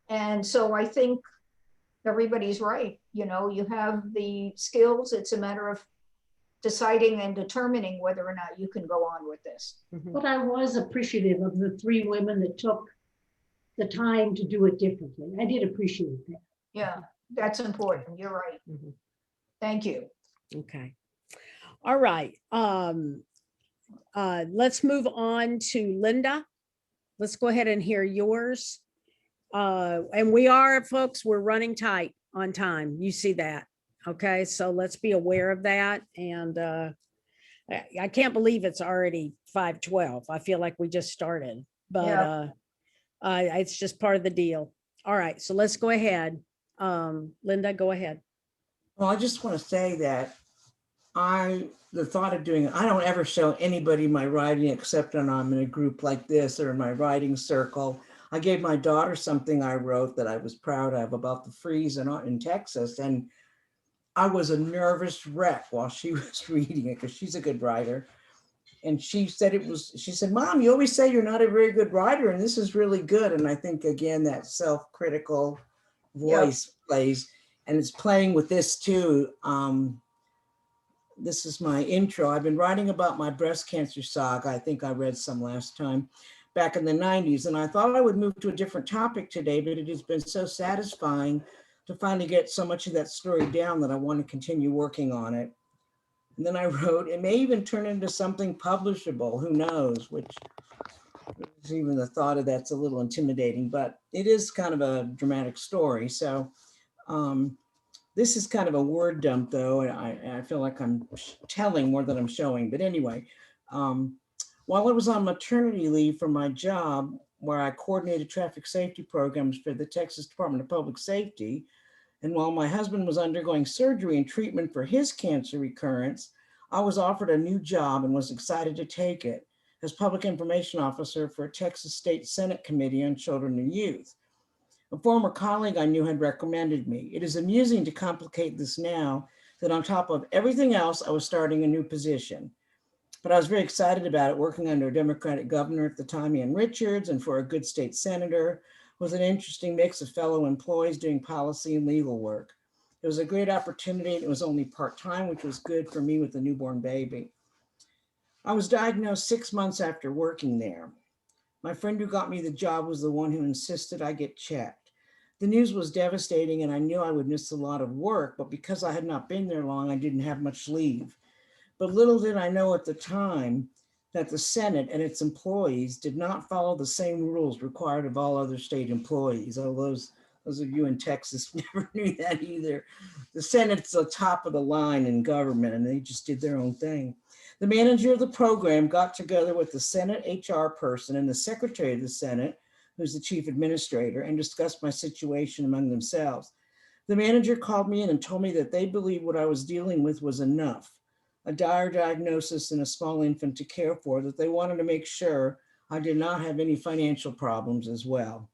And so I think everybody's right. You have the skills. It's a matter of deciding and determining whether or not you can go on with this. Mm-hmm. But I was appreciative of the 3 women that took the time to do it differently. I did appreciate that. Yeah, that's important. You're right. Mm-hmm. Thank you. Okay. All right. Let's move on to Linda. Let's go ahead and hear yours. And we are, folks, we're running tight on time. You see that. Okay, so let's be aware of that. And I can't believe it's already 5:12. I feel like we just started, but yeah. It's just part of the deal. All right, so let's go ahead. Linda, go ahead. Well, I just want to say that the thought of doing it, I don't ever show anybody my writing except when I'm in a group like this or in my writing circle. I gave my daughter something I wrote that I was proud of about the freeze in Texas, and I was a nervous wreck while she was reading it because she's a good writer. And she said, Mom, you always say you're not a very good writer, and this is really good. And I think, again, that self-critical voice plays, and it's playing with this too. This is my intro. I've been writing about my breast cancer saga. I think I read some last time back in the 90s. And I thought I would move to a different topic today, but it has been so satisfying to finally get so much of that story down that I want to continue working on it. And then I wrote, it may even turn into something publishable, who knows, which even the thought of that's a little intimidating, but it is kind of a dramatic story. So this is kind of a word dump though. And I feel like I'm telling more than I'm showing, but anyway, while I was on maternity leave from my job, where I coordinated traffic safety programs for the Texas Department of Public Safety, and while my husband was undergoing surgery and treatment for his cancer recurrence, I was offered a new job and was excited to take it as Public Information Officer for a Texas State Senate Committee on Children and Youth. A former colleague I knew had recommended me. It is amusing to complicate this now that on top of everything else, I was starting a new position. But I was very excited about it, working under a Democratic governor at the time, Ann Richards, and for a good state senator, with an interesting mix of fellow employees doing policy and legal work. It was a great opportunity, and it was only part-time, which was good for me with a newborn baby. I was diagnosed 6 months after working there. My friend who got me the job was the one who insisted I get checked. The news was devastating, and I knew I would miss a lot of work, but because I had not been there long, I didn't have much leave. But little did I know at the time that the Senate and its employees did not follow the same rules required of all other state employees. Oh, those of you in Texas never knew that either. The Senate's the top of the line in government, and they just did their own thing. The manager of the program got together with the Senate HR person and the secretary of the Senate, who's the chief administrator, and discussed my situation among themselves. The manager called me in and told me that they believed what I was dealing with was enough, a dire diagnosis and a small infant to care for, that they wanted to make sure I did not have any financial problems as well.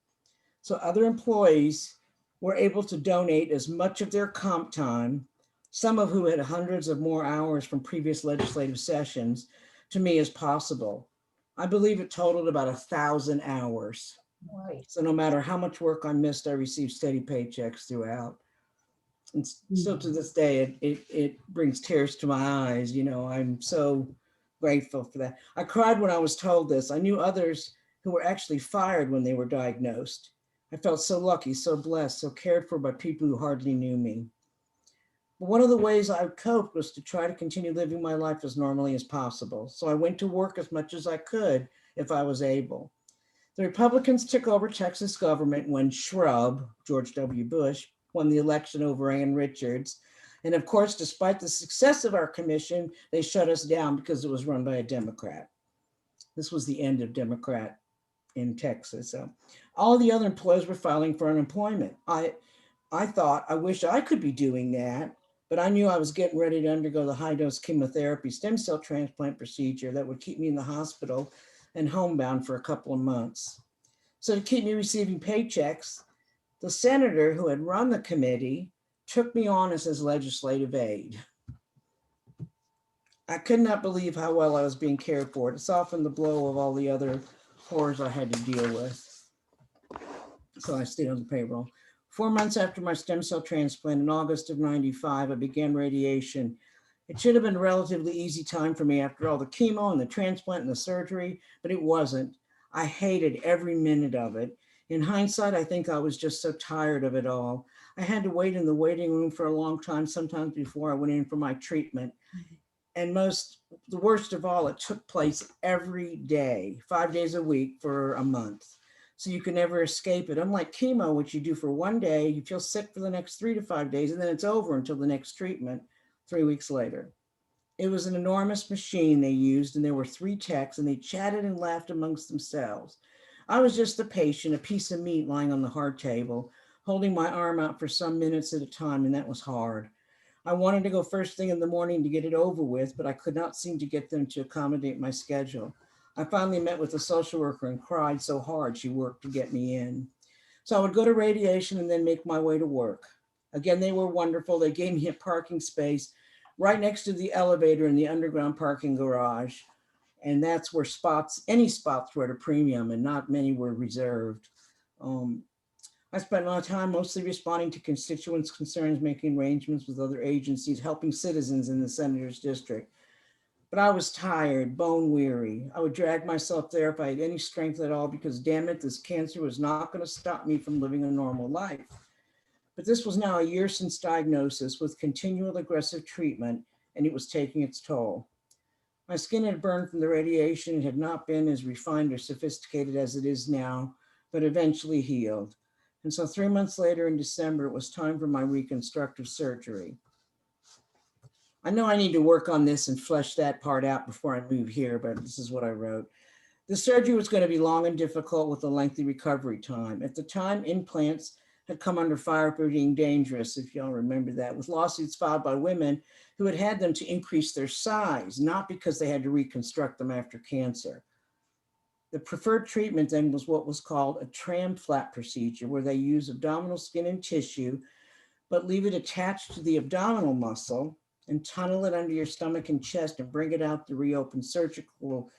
So other employees were able to donate as much of their comp time, some of who had hundreds of more hours from previous legislative sessions, to me as possible. I believe it totaled about 1,000 hours. Right. So no matter how much work I missed, I received steady paychecks throughout. And still to this day, it brings tears to my eyes. You know, I'm so grateful for that. I cried when I was told this. I knew others who were actually fired when they were diagnosed. I felt so lucky, so blessed, so cared for by people who hardly knew me. But one of the ways I coped was to try to continue living my life as normally as possible. So I went to work as much as I could if I was able. The Republicans took over Texas government when Shrub, George W. Bush, won the election over Ann Richards. And of course, despite the success of our commission, they shut us down because it was run by a Democrat. This was the end of Democrat in Texas. So all the other employees were filing for unemployment. I thought, I wish I could be doing that, but I knew I was getting ready to undergo the high-dose chemotherapy stem cell transplant procedure that would keep me in the hospital and homebound for a couple of months. So to keep me receiving paychecks, the senator who had run the committee took me on as his legislative aide. I could not believe how well I was being cared for. It softened the blow of all the other horrors I had to deal with. So I stayed on the payroll. 4 months after my stem cell transplant in August of '95, I began radiation. It should have been a relatively easy time for me after all the chemo and the transplant and the surgery, but it wasn't. I hated every minute of it. In hindsight, I think I was just so tired of it all. I had to wait in the waiting room for a long time, sometimes before I went in for my treatment. And the worst of all, it took place every day, 5 days a week for a month. So you can never escape it. Unlike chemo, which you do for 1 day, you feel sick for the next 3 to 5 days, and then it's over until the next treatment 3 weeks later. It was an enormous machine they used, and there were 3 techs, and they chatted and laughed amongst themselves. I was just a patient, a piece of meat lying on the hard table, holding my arm out for some minutes at a time, and that was hard. I wanted to go first thing in the morning to get it over with, but I could not seem to get them to accommodate my schedule. I finally met with a social worker and cried so hard she worked to get me in. So I would go to radiation and then make my way to work. Again, they were wonderful. They gave me a parking space right next to the elevator in the underground parking garage. And that's where any spots were at a premium, and not many were reserved. I spent a lot of time mostly responding to constituents' concerns, making arrangements with other agencies, helping citizens in the senator's district. But I was tired, bone weary. I would drag myself there if I had any strength at all, because damn it, this cancer was not going to stop me from living a normal life. But this was now a year since diagnosis with continual aggressive treatment, and it was taking its toll. My skin had burned from the radiation and had not been as refined or sophisticated as it is now, but eventually healed. And so 3 months later in December, it was time for my reconstructive surgery. I know I need to work on this and flesh that part out before I move here, but this is what I wrote. The surgery was going to be long and difficult with a lengthy recovery time. At the time, implants had come under fire for being dangerous, if y'all remember that, with lawsuits filed by women who had had them to increase their size, not because they had to reconstruct them after cancer. The preferred treatment then was what was called a tram flap procedure, where they use abdominal skin and tissue, but leave it attached to the abdominal muscle and tunnel it under your stomach and chest and bring it out to reopen surgical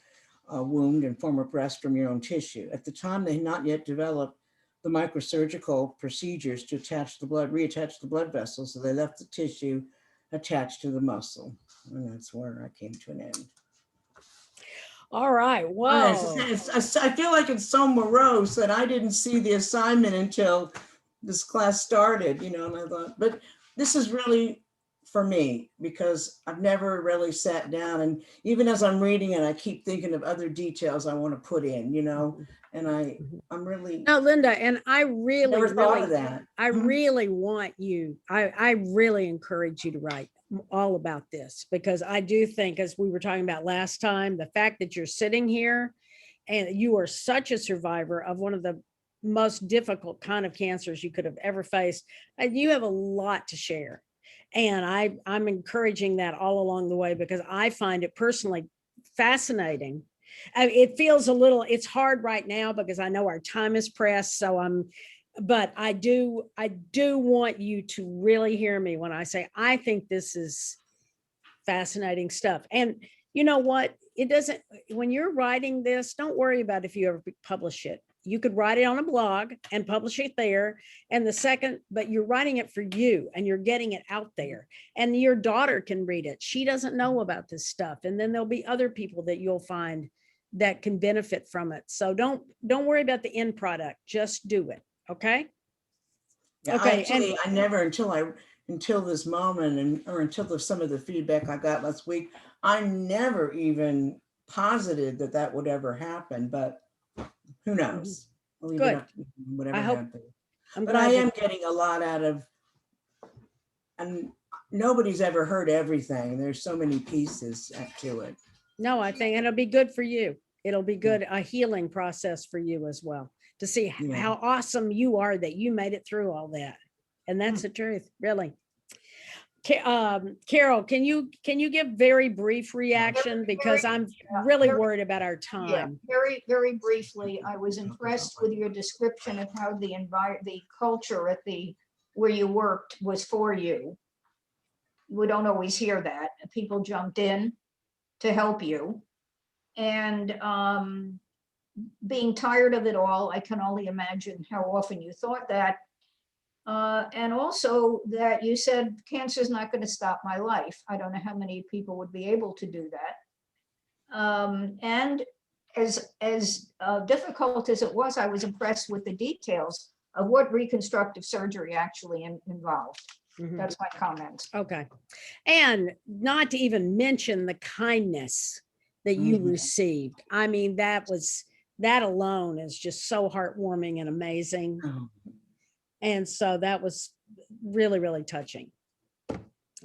wound and form a breast from your own tissue. At the time, they had not yet developed the microsurgical procedures to reattach the blood vessels, so they left the tissue attached to the muscle. And that's where I came to an end. All right. Whoa. I feel like it's so morose that I didn't see the assignment until this class started, and I thought, but this is really for me because I've never really sat down, and even as I'm reading it, I keep thinking of other details I want to put in, and I'm really. No, Linda, and I really, never thought of really, that. I really want you, I really encourage you to write all about this, because I do think, as we were talking about last time, the fact that you're sitting here and you are such a survivor of one of the most difficult kind of cancers you could have ever faced, you have a lot to share. And I'm encouraging that all along the way, because I find it personally fascinating. It feels it's hard right now because I know our time is pressed. But I do want you to really hear me when I say, I think this is fascinating stuff. And you know what? When you're writing this, don't worry about if you ever publish it. You could write it on a blog and publish it there. But you're writing it for you and you're getting it out there, and your daughter can read it. She doesn't know about this stuff. And then there'll be other people that you'll find that can benefit from it. So don't worry about the end product. Just do it. Okay. Yeah, okay. I never, until this moment or until some of the feedback I got last week, I never even posited that would ever happen, but who knows? Good. Whatever I hope. happens. I'm But glad I am getting a lot out of, and nobody's ever heard everything. There's so many pieces to it. No, I think it'll be good for you. It'll be good, a healing process for you as well, to see how awesome you are that you made it through all that. And that's the truth, really. Carol, can you give very brief reaction, because I'm really worried about our time. Yeah, very, very briefly, I was impressed with your description of how the culture at where you worked was for you. We don't always hear that. People jumped in to help you. And being tired of it all, I can only imagine how often you thought that. And also that you said, cancer is not going to stop my life. I don't know how many people would be able to do that. And as difficult as it was, I was impressed with the details of what reconstructive surgery actually involved. Mhm. That's my comment. Okay. And not to even mention the kindness that you received. I mean, that alone is just so heartwarming and amazing. And so that was really, really touching.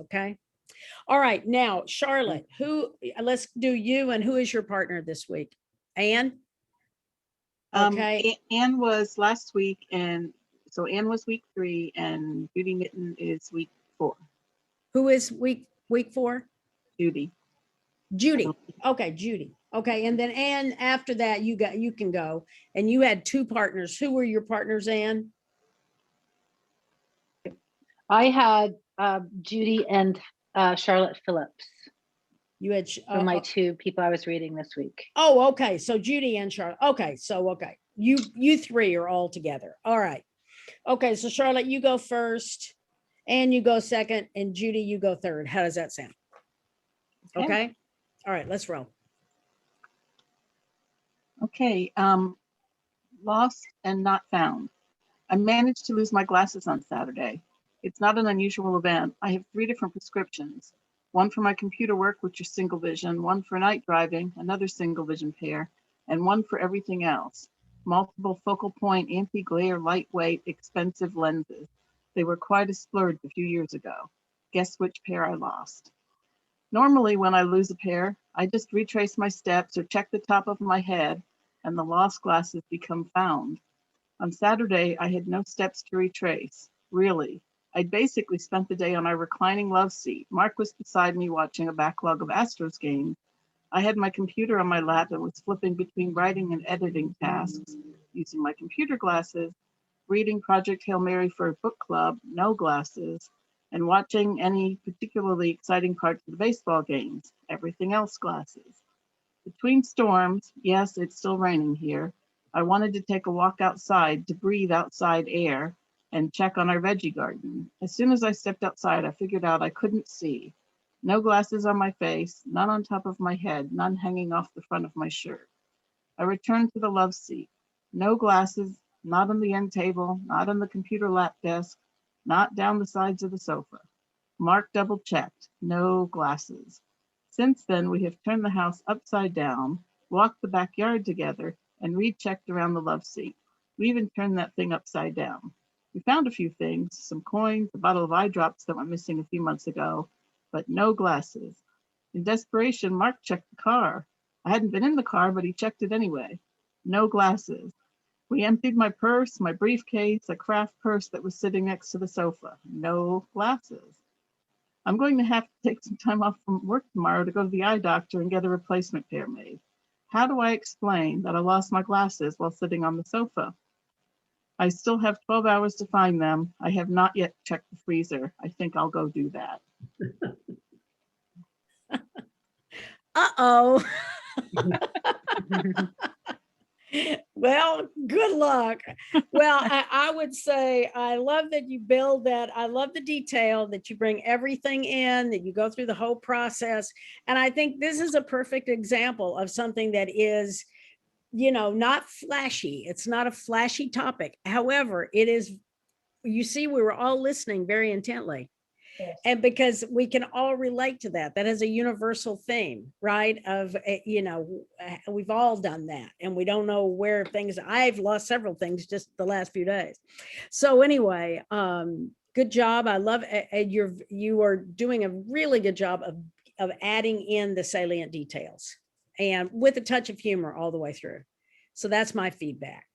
Okay. All right. Now, Charlotte, let's do you, and who is your partner this week? Anne? Okay. Anne was last week, and so Anne was week 3, and Judy Mitten is week 4. Who is week 4? Judy. Okay, Judy. Okay, and then Anne, after that, you can go. And you had 2 partners. Who were your partners, Anne? I had Judy and Charlotte Phillips. You had for my 2 people I was reading this week. Oh, okay. So Judy and Charlotte. Okay, so you 3 are all together. All right. Okay, so Charlotte, you go first, Anne, you go second, and Judy, you go third. How does that sound? Okay. All right, let's roll. Okay. Lost and not found. I managed to lose my glasses on Saturday. It's not an unusual event. I have 3 different prescriptions. One for my computer work, which is single vision, one for night driving, another single vision pair, and one for everything else. Multiple focal point, anti-glare, lightweight, expensive lenses. They were quite a splurge a few years ago. Guess which pair I lost? Normally, when I lose a pair, I just retrace my steps or check the top of my head, and the lost glasses become found. On Saturday, I had no steps to retrace. Really. I'd basically spent the day on our reclining love seat. Mark was beside me watching a backlog of Astros games. I had my computer on my lap and was flipping between writing and editing tasks, using my computer glasses, reading Project Hail Mary for a book club, no glasses, and watching any particularly exciting parts of the baseball games, everything else glasses. Between storms, yes, it's still raining here, I wanted to take a walk outside to breathe outside air and check on our veggie garden. As soon as I stepped outside, I figured out I couldn't see. No glasses on my face, none on top of my head, none hanging off the front of my shirt. I returned to the love seat. No glasses, not on the end table, not on the computer lap desk, not down the sides of the sofa. Mark double checked, no glasses. Since then, we have turned the house upside down, walked the backyard together, and rechecked around the love seat. We even turned that thing upside down. We found a few things, some coins, a bottle of eye drops that went missing a few months ago, but no glasses. In desperation, Mark checked the car. I hadn't been in the car, but he checked it anyway. No glasses. We emptied my purse, my briefcase, a craft purse that was sitting next to the sofa. No glasses. I'm going to have to take some time off from work tomorrow to go to the eye doctor and get a replacement pair made. How do I explain that I lost my glasses while sitting on the sofa? I still have 12 hours to find them. I have not yet checked the freezer. I think I'll go do that. Uh-oh. Well, good luck. Well, I would say I love that you build that. I love the detail that you bring everything in, that you go through the whole process. And I think this is a perfect example of something that is, not flashy. It's not a flashy topic. However, it is, you see, we were all listening very intently. Yes. And because we can all relate to that, that is a universal theme, right? Of, we've all done that, and we don't know where things, I've lost several things just the last few days. So anyway, good job. I love you are doing a really good job of adding in the salient details and with a touch of humor all the way through. So that's my feedback.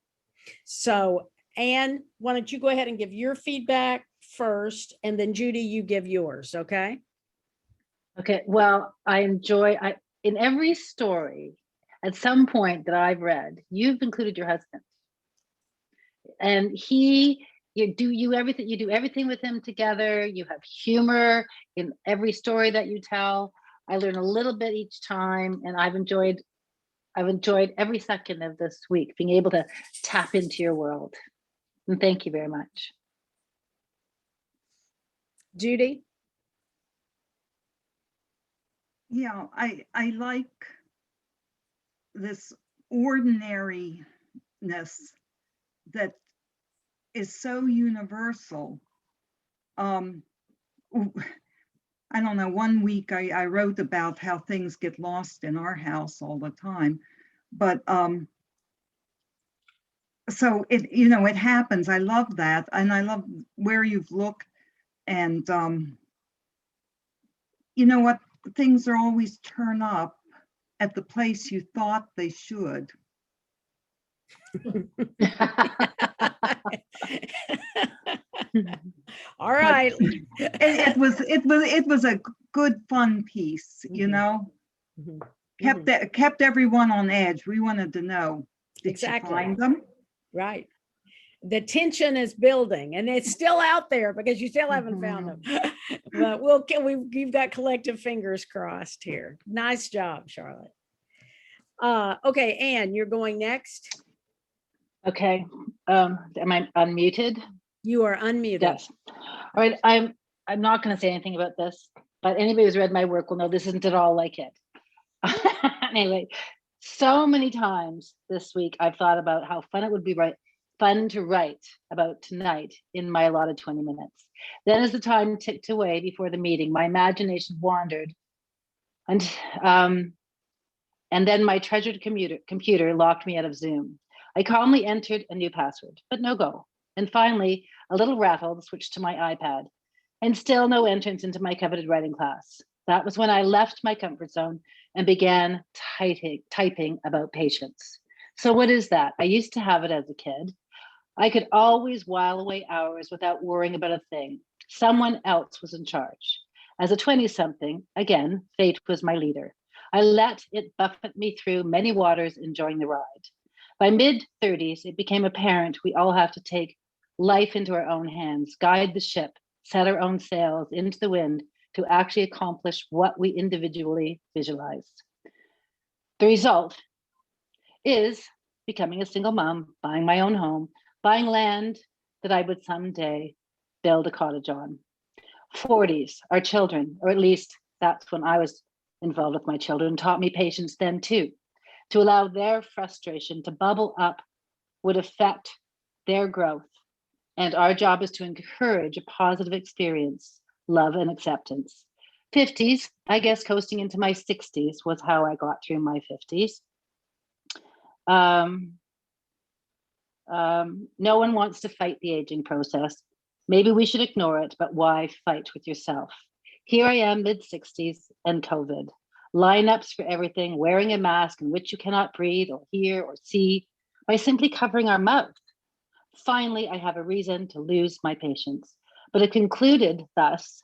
So Anne, why don't you go ahead and give your feedback first, and then Judy, you give yours, okay? Okay, well, in every story, at some point that I've read, you've included your husband. And you do everything with him together. You have humor in every story that you tell. I learn a little bit each time, and I've enjoyed every second of this week, being able to tap into your world. And thank you very much. Judy? Yeah, I like this ordinariness that is so universal. I don't know, one week I wrote about how things get lost in our house all the time, but so it happens. I love that, and I love where you've looked, and you know what, things are always turn up at the place you thought they should. All right. It was a good fun piece, you know. Mm-hmm. Kept everyone on edge. We wanted to know, did exactly. you find them? Right. The tension is building, and it's still out there because you still haven't found them. But you've got collective fingers crossed here. Nice job, Charlotte. Okay, Anne, you're going next. Okay. Am I unmuted? You are unmuted. Yes. All right. I'm not going to say anything about this, but anybody who's read my work will know this isn't at all like it. Anyway, so many times this week I've thought about how fun it would be fun to write about tonight in my allotted 20 minutes. Then as the time ticked away before the meeting, my imagination wandered and then my treasured computer locked me out of Zoom. I calmly entered a new password, but no go. And finally, a little rattled, switched to my iPad, and still no entrance into my coveted writing class. That was when I left my comfort zone and began typing about patience. So what is that? I used to have it as a kid. I could always while away hours without worrying about a thing. Someone else was in charge. As a 20-something, again, fate was my leader. I let it buffet me through many waters, enjoying the ride. By mid-30s, it became apparent we all have to take life into our own hands, guide the ship, set our own sails into the wind to actually accomplish what we individually visualized. The result is becoming a single mom, buying my own home, buying land that I would someday build a cottage on. 40s, our children, or at least that's when I was involved with my children, taught me patience then too. To allow their frustration to bubble up would affect their growth. And our job is to encourage a positive experience, love and acceptance. 50s, I guess coasting into my 60s was how I got through my 50s. No one wants to fight the aging process. Maybe we should ignore it, but why fight with yourself? Here I am, mid-60s and COVID. Lineups for everything, wearing a mask in which you cannot breathe or hear or see by simply covering our mouth. Finally, I have a reason to lose my patience, but it concluded thus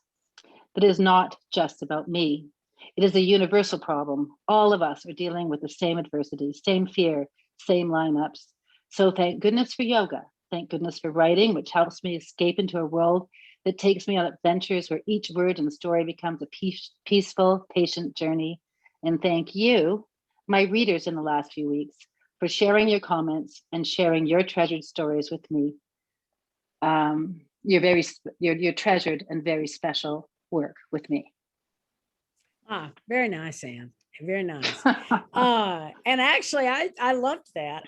that it is not just about me. It is a universal problem. All of us are dealing with the same adversity, same fear, same lineups. So thank goodness for yoga. Thank goodness for writing, which helps me escape into a world that takes me on adventures where each word and story becomes a peaceful, patient journey. And thank you, my readers in the last few weeks, for sharing your comments and sharing your treasured stories with me. Your treasured and very special work with me. Ah, very nice, Anne. Very nice. And actually, I loved that.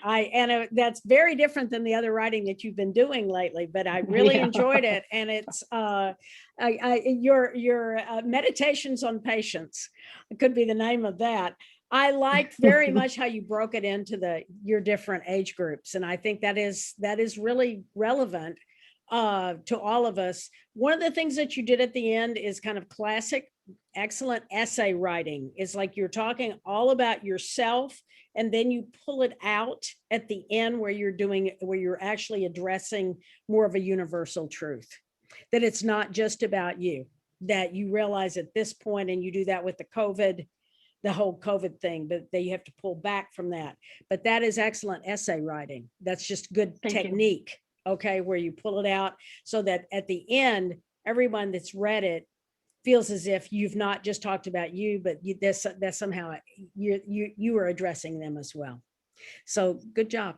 That's very different than the other writing that you've been doing lately, but I really enjoyed it. And it's your meditations on patience. It could be the name of that. I liked very much how you broke it into your different age groups. And I think that is really relevant to all of us. One of the things that you did at the end is kind of classic, excellent essay writing. Is like you're talking all about yourself, and then you pull it out at the end where you're actually addressing more of a universal truth, that it's not just about you, that you realize at this point, and you do that with the whole COVID thing, but you have to pull back from that. But that is excellent essay writing. That's just good technique. Okay, where you pull it out so that at the end, everyone that's read it feels as if you've not just talked about you, but that somehow you are addressing them as well. So good job.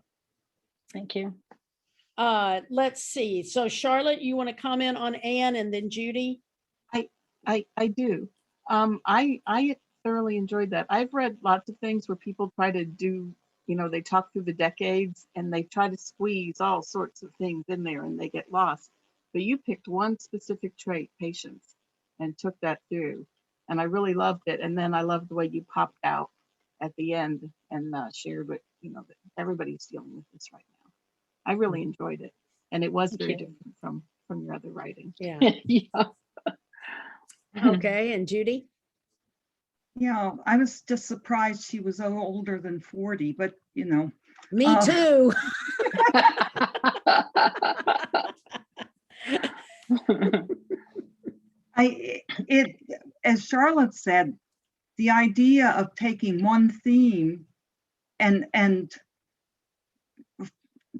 Thank you. Let's see. So Charlotte, you want to comment on Anne and then Judy? I do. I thoroughly enjoyed that. I've read lots of things where people try to do, they talk through the decades and they try to squeeze all sorts of things in there and they get lost. But you picked one specific trait, patience, and took that through. And I really loved it. And then I loved the way you popped out at the end and shared what, that everybody's dealing with this right now. I really enjoyed it. And it was very different from your other writing. Yeah. Yeah. Okay. And Judy? Yeah, I was just surprised she was older than 40, but Me too. As Charlotte said, the idea of taking one theme and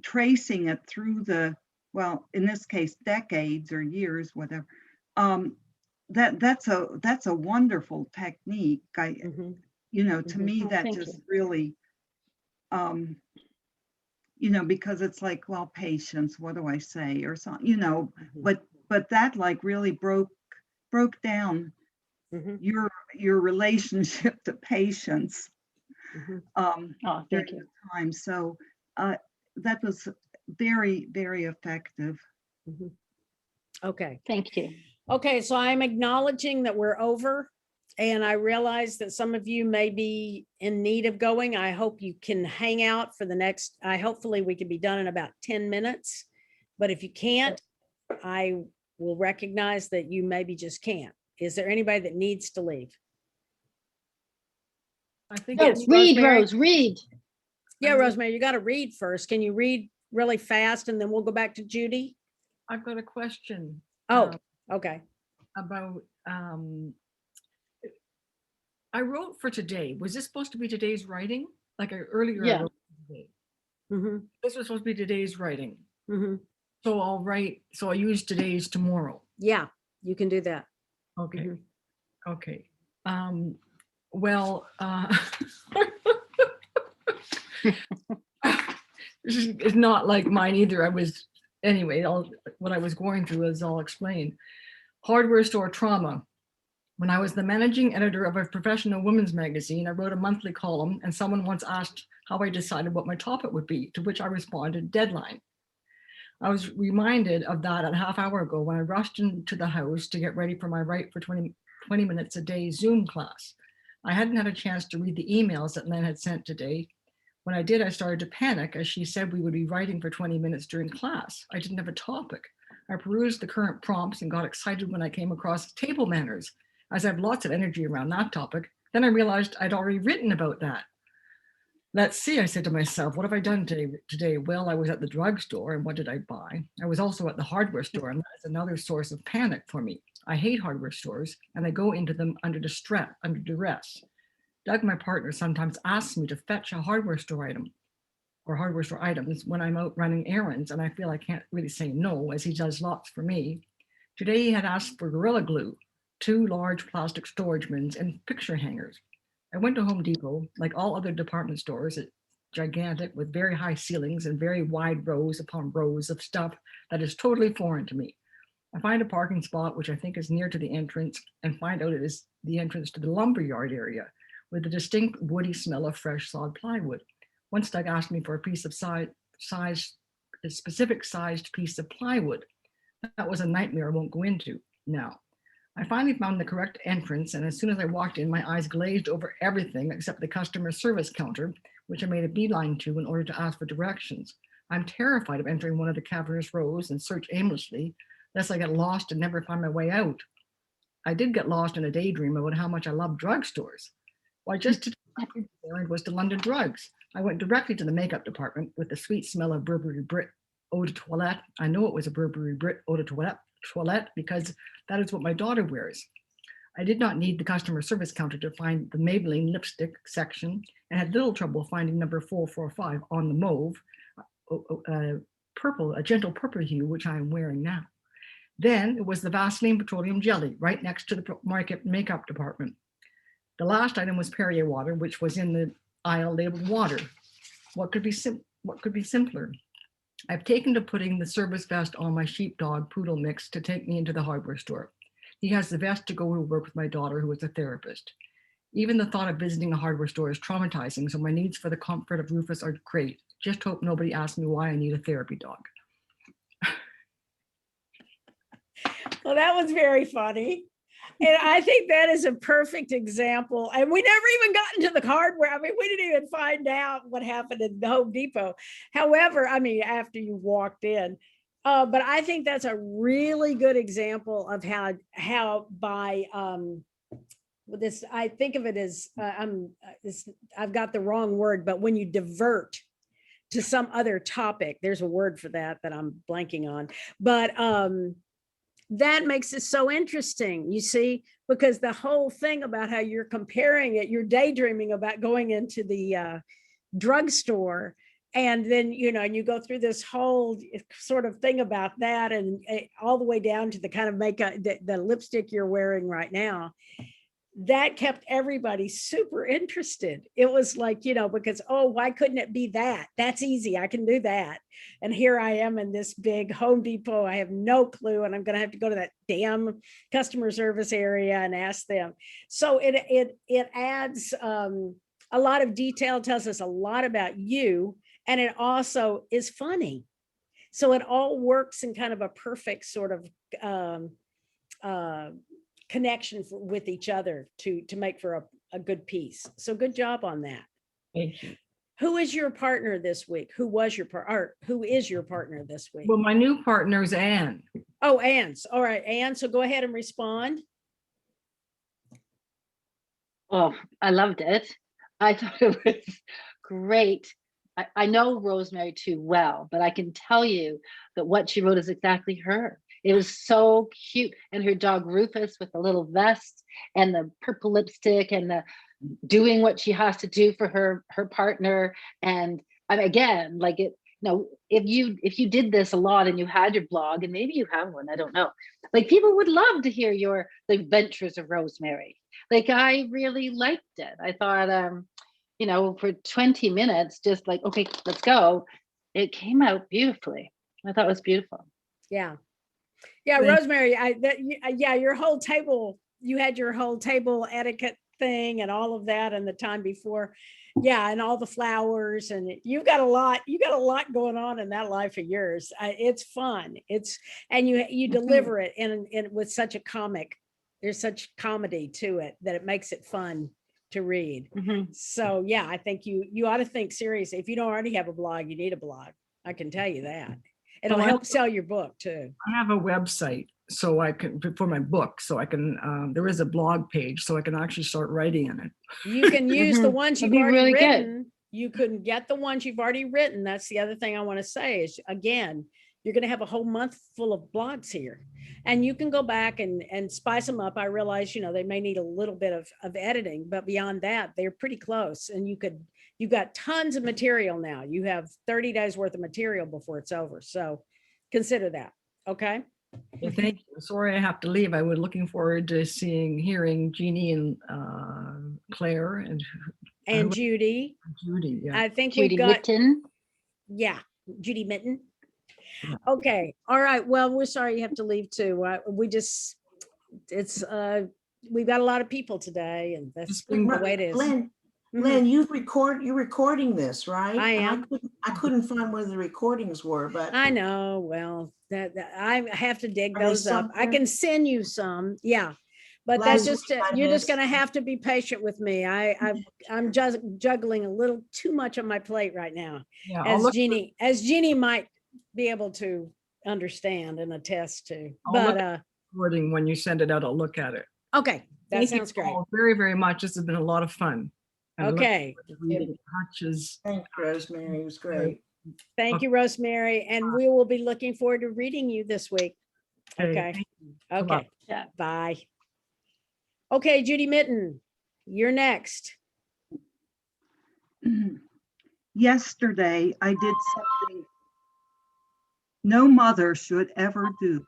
tracing it through in this case, decades or years, whatever, that's a wonderful technique. To me, that just really, because it's like, well, patience, what do I say? Or something, but that like really broke down your relationship to patience thank you. time. So that was very, very effective. Okay. Thank you. Okay, so I'm acknowledging that we're over. And I realize that some of you may be in need of going. I hope you can hang out for the next, hopefully we can be done in about 10 minutes. But if you can't, I will recognize that you maybe just can't. Is there anybody that needs to leave? I think Oh, it's read, Rosemary. Rose, read. Yeah, Rosemary, you got to read first. Can you read really fast and then we'll go back to Judy? I've got a question. Oh, okay. About, I wrote for today. Was this supposed to be today's writing? Like earlier, I Yeah. wrote today. Mm-hmm. This was supposed to be today's writing. Mm-hmm. So I'll write, so I use today's tomorrow. Yeah, you can do that. Okay. Mm-hmm. Okay. Well, this is not like mine either. Anyway, what I was going through is I'll explain. Hardware store trauma. When I was the managing editor of a professional women's magazine, I wrote a monthly column, and someone once asked how I decided what my topic would be, to which I responded, deadline. I was reminded of that a half hour ago when I rushed into the house to get ready for my Write for 20 minutes a day Zoom class. I hadn't had a chance to read the emails that Len had sent today. When I did, I started to panic as she said we would be writing for 20 minutes during class. I didn't have a topic. I perused the current prompts and got excited when I came across table manners, as I have lots of energy around that topic. Then I realized I'd already written about that. Let's see, I said to myself, what have I done today? Well, I was at the drugstore, and what did I buy? I was also at the hardware store, and that is another source of panic for me. I hate hardware stores, and I go into them under duress. Doug, my partner, sometimes asks me to fetch a hardware store item or hardware store items when I'm out running errands, and I feel I can't really say no, as he does lots for me. Today he had asked for Gorilla Glue, 2 large plastic storage bins, and picture hangers. I went to Home Depot. Like all other department stores, it's gigantic with very high ceilings and very wide rows upon rows of stuff that is totally foreign to me. I find a parking spot, which I think is near to the entrance, and find out it is the entrance to the lumberyard area with a distinct woody smell of fresh sawed plywood. Once Doug asked me for a piece of a specific sized piece of plywood. That was a nightmare I won't go into now. I finally found the correct entrance, and as soon as I walked in, my eyes glazed over everything except the customer service counter, which I made a beeline to in order to ask for directions. I'm terrified of entering one of the cavernous rows and search aimlessly, lest I get lost and never find my way out. I did get lost in a daydream about how much I love drugstores. Why, just to errand was to London Drugs. I went directly to the makeup department with the sweet smell of Burberry Brit Eau de Toilette. I know it was a Burberry Brit Eau de Toilette because that is what my daughter wears. I did not need the customer service counter to find the Maybelline lipstick section and had little trouble finding number 445 on the mauve, purple, a gentle purple hue, which I am wearing now. Then it was the Vaseline Petroleum Jelly right next to the makeup department. The last item was Perrier water, which was in the aisle labeled water. What could be simpler? I've taken to putting the service vest on my sheepdog poodle mix to take me into the hardware store. He has the vest to go to work with my daughter, who is a therapist. Even the thought of visiting a hardware store is traumatizing, so my needs for the comfort of Rufus are great. Just hope nobody asks me why I need a therapy dog. Well, that was very funny. And I think that is a perfect example. And we never even got into the hardware. I mean, we didn't even find out what happened at the Home Depot. However, I mean, after you walked in, but I think that's a really good example of how by this, I think of it as, I've got the wrong word, but when you divert to some other topic, there's a word for that I'm blanking on, but that makes it so interesting, you see, because the whole thing about how you're comparing it, you're daydreaming about going into the drugstore, and then, you know, and you go through this whole sort of thing about that, and all the way down to the kind of makeup, the lipstick you're wearing right now. That kept everybody super interested. It was like, you know, because, oh, why couldn't it be that? That's easy. I can do that. And here I am in this big Home Depot. I have no clue. And I'm going to have to go to that damn customer service area and ask them. So it adds a lot of detail, tells us a lot about you. And it also is funny. So it all works in kind of a perfect sort of connection with each other to make for a good piece. So good job on that. Thank you. Who is your partner this week? Who was your partner? Who is your partner this week? Well, my new partner is Anne. Oh, Anne's. All right, Anne. So go ahead and respond. Oh, I loved it. I thought it was great. I know Rosemary too well, but I can tell you that what she wrote is exactly her. It was so cute. And her dog Rufus with the little vest and the purple lipstick and the doing what she has to do for her partner. And again, like it, you know, if you did this a lot and you had your blog, and maybe you have one, I don't know, like people would love to hear the adventures of Rosemary. Like I really liked it. I thought, you know, for 20 minutes, just like, okay, let's go. It came out beautifully. I thought it was beautiful. Yeah. Yeah, Rosemary, yeah, your whole table, you had your whole table etiquette thing and all of that and the time before. Yeah, and all the flowers, and you got a lot going on in that life of yours. It's fun. And you deliver it and with such a comic. There's such comedy to it that it makes it fun to read. So yeah, I think you ought to think seriously. If you don't already have a blog, you need a blog. I can tell you that. It'll help sell your book too. I have a website so I can, for my book, so I can, there is a blog page so I can actually start writing in it. You can use the ones you've That'd be already really good. written. You can get the ones you've already written. That's the other thing I want to say is, again, you're going to have a whole month full of blogs here, and you can go back and spice them up. I realize, you know, they may need a little bit of editing, but beyond that, they're pretty close. And you've got tons of material now. You have 30 days worth of material before it's over. So consider that. Okay. Well, thank you. Sorry I have to leave. I was looking forward to hearing Jeannie and Claire and Judy. Judy, yeah. I think Judy we've got, Mitten. yeah, Judy Mitten. Okay. All right. Well, we're sorry you have to leave too. We've got a lot of people today, and that's the way it is. Lynn, you're recording this, right? I And am. I couldn't find where the recordings were, but I know. Well, that I have to dig Are they those up. I somewhere? can send you some. Yeah. But Last that's just, week I you're just missed. going to have to be patient with me. I'm just juggling a little too much on my plate right now. Yeah, I'll look As Jeannie might be able to understand and attest to. I'll look But at the recording when you send it out. I'll look at it. okay, that Thank you sounds great. all very, very much. This has been a lot of fun. And I look Okay. forward to reading Hutch's. thanks, Rosemary. It was great. Thank you, Rosemary. And we will be looking forward to reading you this week. Okay. thank you. Okay. Bye-bye. Yeah. Bye. Okay, Judy Mitten, you're next. Yesterday, I did something no mother should ever do.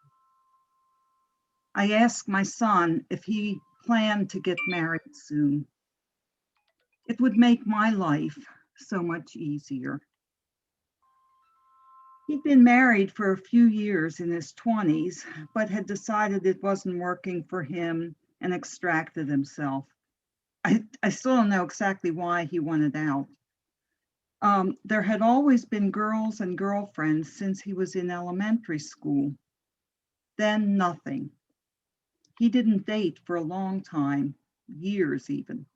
I asked my son if he planned to get married soon. It would make my life so much easier. He'd been married for a few years in his 20s, but had decided it wasn't working for him and extracted himself. I still don't know exactly why he wanted out. There had always been girls and girlfriends since he was in elementary school. Then nothing. He didn't date for a long time, years even.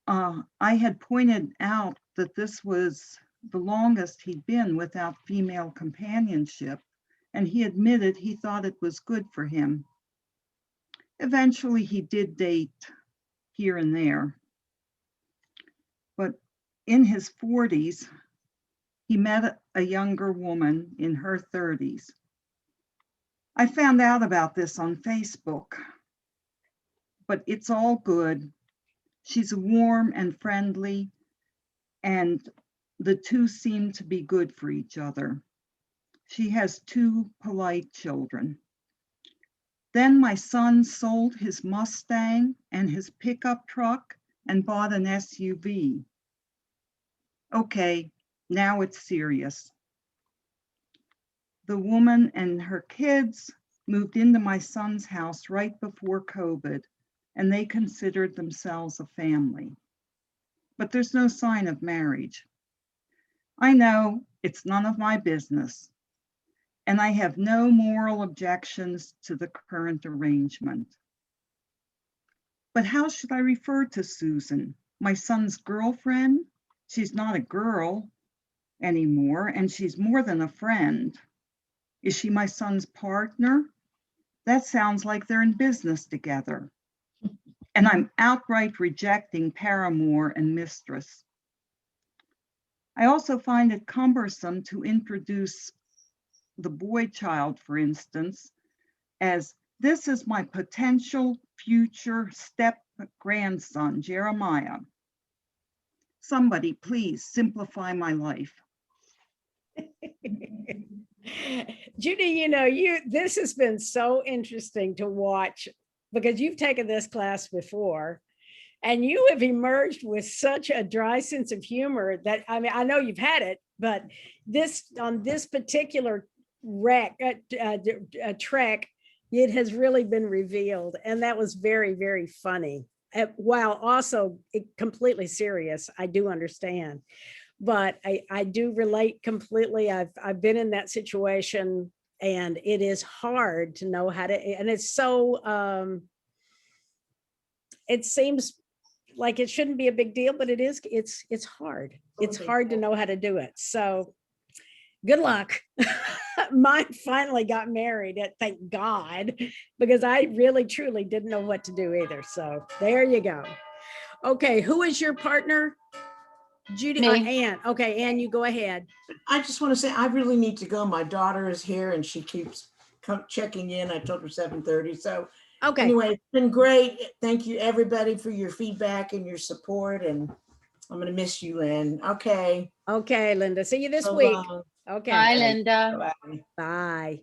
I had pointed out that this was the longest he'd been without female companionship, and he admitted he thought it was good for him. Eventually, he did date here and there. But in his 40s, he met a younger woman in her 30s. I found out about this on Facebook, but it's all good. She's warm and friendly, and the two seem to be good for each other. She has 2 polite children. Then my son sold his Mustang and his pickup truck and bought an SUV. Okay, now it's serious. The woman and her kids moved into my son's house right before COVID, and they considered themselves a family. But there's no sign of marriage. I know it's none of my business, and I have no moral objections to the current arrangement. But how should I refer to Susan? My son's girlfriend? She's not a girl anymore, and she's more than a friend. Is she my son's partner? That sounds like they're in business together. And I'm outright rejecting paramour and mistress. I also find it cumbersome to introduce the boy child, for instance, as this is my potential future step grandson, Jeremiah. Somebody please simplify my life. Judy, this has been so interesting to watch because you've taken this class before and you have emerged with such a dry sense of humor that, I mean, I know you've had it, but on this particular trek, it has really been revealed. And that was very, very funny. While also completely serious, I do understand. But I do relate completely. I've been in that situation, and it is hard to know how to, and it's so, it seems like it shouldn't be a big deal, but it's hard. It's hard to know how to do it. So good luck. Mine finally got married, thank God, because I really, truly didn't know what to do either. So there you go. Okay, who is your partner? Judy, Ann. Okay, Ann, you go ahead. I just want to say, I really need to go. My daughter is here and she keeps checking in. I told her 7:30. So okay. Anyway, it's been great. Thank you everybody for your feedback and your support. And I'm going to miss you, Lynn. Okay. Okay, Linda. See you this week. Okay. Bye, Linda. Bye. Bye.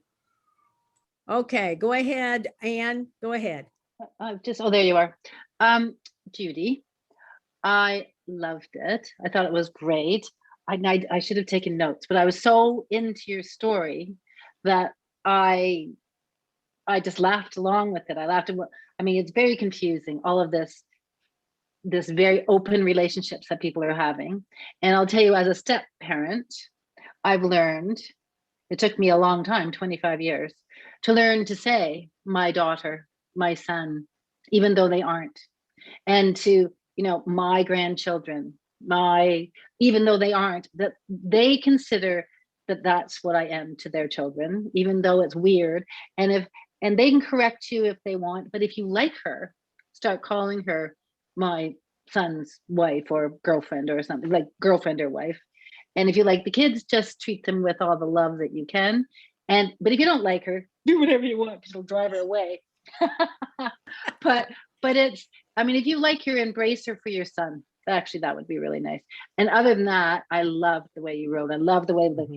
Okay, go ahead, Ann. Go ahead. There you are. Judy, I loved it. I thought it was great. I should have taken notes, but I was so into your story that I just laughed along with it. I mean, it's very confusing, all of this very open relationships that people are having. And I'll tell you, as a step parent, I've learned, it took me a long time, 25 years, to learn to say my daughter, my son, even though they aren't. And to, my grandchildren, even though they aren't, that they consider that that's what I am to their children, even though it's weird. And they can correct you if they want, but if you like her, start calling her my son's wife or girlfriend or something, like girlfriend or wife. And if you like the kids, just treat them with all the love that you can. But if you don't like her, do whatever you want because it'll drive her away. but it's, I mean, if you like her, embrace her for your son. Actually, that would be really nice. And other than that, I love the way you wrote. I love the way that,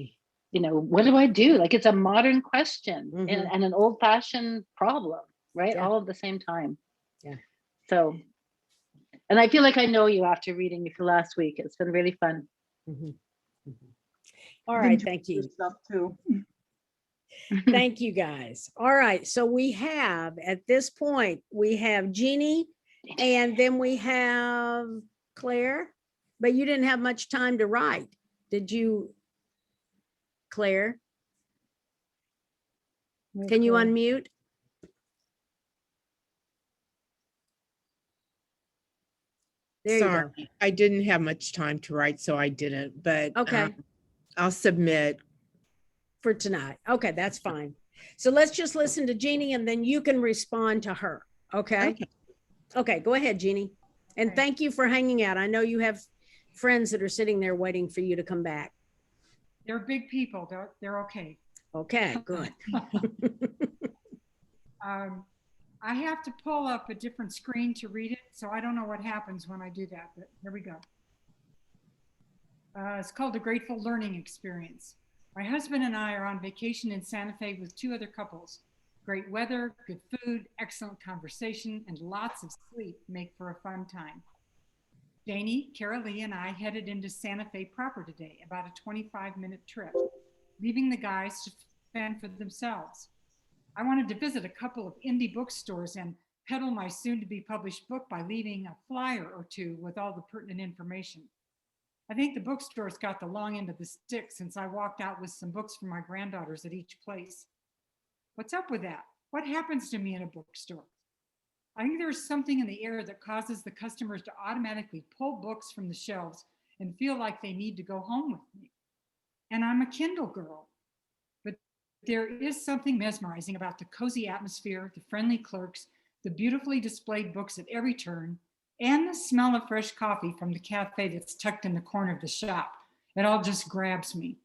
what do I do? Like, it's a modern question and an old fashioned problem, right? Yeah. All at the same time. Yeah. So, and I feel like I know you after reading you for last week. It's been really fun. All right. Thank you. Stuff too. Thank you guys. All right. So we have, at this point, we have Jeannie and then we have Claire, but you didn't have much time to write. Did you, Claire? Can you unmute? There you go. Sorry, I didn't have much time to write, so I didn't, but Okay. I'll submit. For tonight. Okay, that's fine. So let's just listen to Jeannie and then you can respond to her. Okay. Okay, go ahead, Jeannie. And thank you for hanging out. I know you have friends that are sitting there waiting for you to come back. They're big people. They're okay. Okay, good. I have to pull up a different screen to read it, so I don't know what happens when I do that, but here we go. It's called The Grateful Learning Experience. My husband and I are on vacation in Santa Fe with 2 other couples. Great weather, good food, excellent conversation, and lots of sleep make for a fun time. Janie, Carolee, and I headed into Santa Fe proper today, about a 25-minute trip, leaving the guys to fend for themselves. I wanted to visit a couple of indie bookstores and peddle my soon-to-be published book by leaving a flyer or 2 with all the pertinent information. I think the bookstore's got the long end of the stick since I walked out with some books for my granddaughters at each place. What's up with that? What happens to me in a bookstore? I think there's something in the air that causes the customers to automatically pull books from the shelves and feel like they need to go home with me. And I'm a Kindle girl. But there is something mesmerizing about the cozy atmosphere, the friendly clerks, the beautifully displayed books at every turn, and the smell of fresh coffee from the cafe that's tucked in the corner of the shop. It all just grabs me.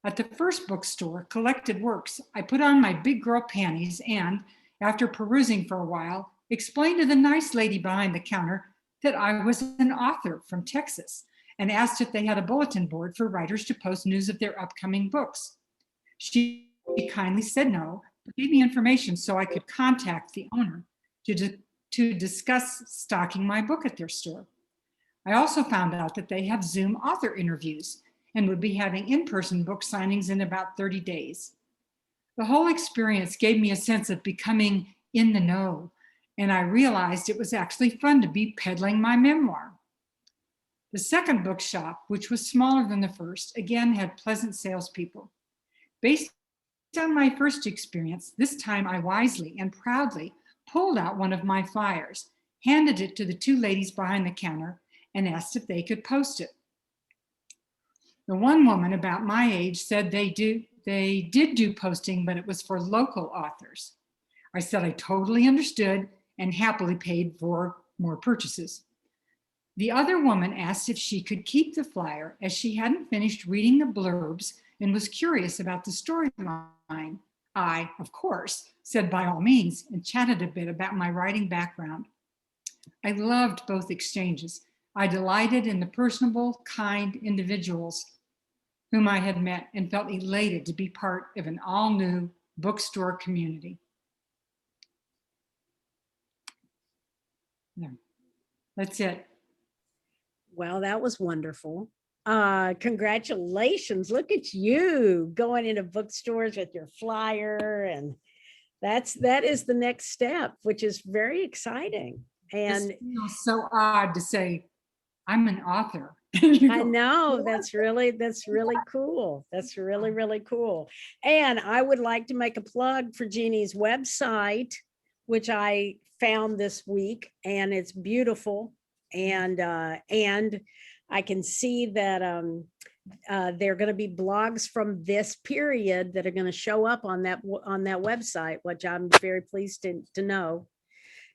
At the first bookstore, Collected Works, I put on my big girl panties and, after perusing for a while, explained to the nice lady behind the counter that I was an author from Texas and asked if they had a bulletin board for writers to post news of their upcoming books. She kindly said no, but gave me information so I could contact the owner to discuss stocking my book at their store. I also found out that they have Zoom author interviews and would be having in-person book signings in about 30 days. The whole experience gave me a sense of becoming in the know, and I realized it was actually fun to be peddling my memoir. The second bookshop, which was smaller than the first, again had pleasant salespeople. Based on my first experience, this time I wisely and proudly pulled out one of my flyers, handed it to the two ladies behind the counter, and asked if they could post it. The one woman about my age said they did do posting, but it was for local authors. I said I totally understood and happily paid for more purchases. The other woman asked if she could keep the flyer as she hadn't finished reading the blurbs and was curious about the storyline. I, of course, said by all means and chatted a bit about my writing background. I loved both exchanges. I delighted in the personable, kind individuals whom I had met and felt elated to be part of an all-new bookstore community. Yeah, that's it. Well, that was wonderful. Congratulations. Look at you going into bookstores with your flyer, and that is the next step, which is very exciting. And it feels so odd to say, I'm an author. I know, that's really cool. That's really cool. And I would like to make a plug for Jeannie's website, which I found this week, and it's beautiful. And I can see that there are going to be blogs from this period that are going to show up on that website, which I'm very pleased to know.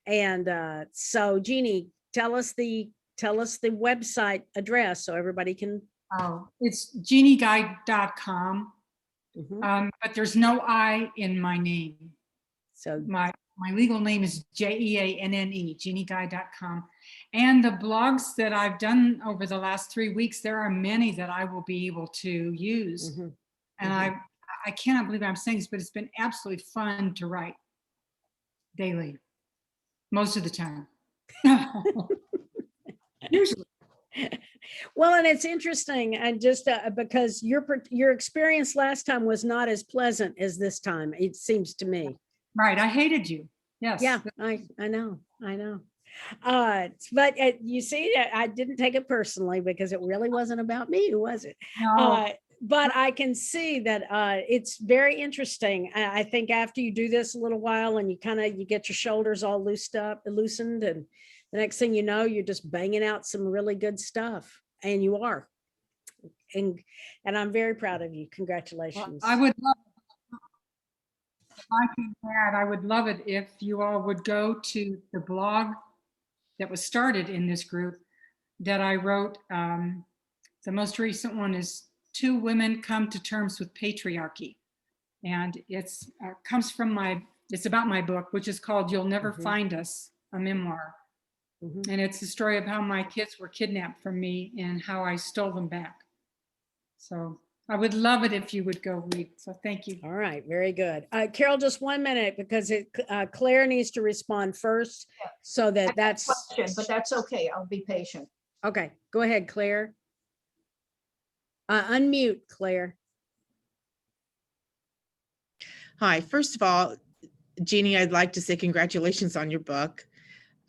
And so Jeannie, tell us the website address so everybody can. Oh, it's jeannieguide.com. But there's no I in my name. So my legal name is Jeanne, jeannieguide.com. And the blogs that I've done over the last 3 weeks, there are many that I will be able to use. And I cannot believe I'm saying this, but it's been absolutely fun to write daily, most of the time. Usually. Well, and it's interesting, and just because your experience last time was not as pleasant as this time, it seems to me. Right, I hated you. Yes. Yeah, I know. But you see, I didn't take it personally because it really wasn't about me, was it? No. But I can see that it's very interesting. I think after you do this a little while and you get your shoulders all loosened, and the next thing you know, you're just banging out some really good stuff, and you are. And I'm very proud of you. Congratulations. Well, I would love, if I can add, I would love it if you all would go to the blog that was started in this group that I wrote. The most recent one is 2 Women Come to Terms with Patriarchy. And it's it's about my book, which is called You'll Never Find Us, a memoir. And it's the story of how my kids were kidnapped from me and how I stole them back. So I would love it if you would go read. So thank you. All right, very good. Carol, just 1 minute because Claire needs to respond first. Yeah. So that's question, but that's okay. I'll be patient. Okay, go ahead, Claire. Unmute, Claire. Hi, first of all, Jeannie, I'd like to say congratulations on your book.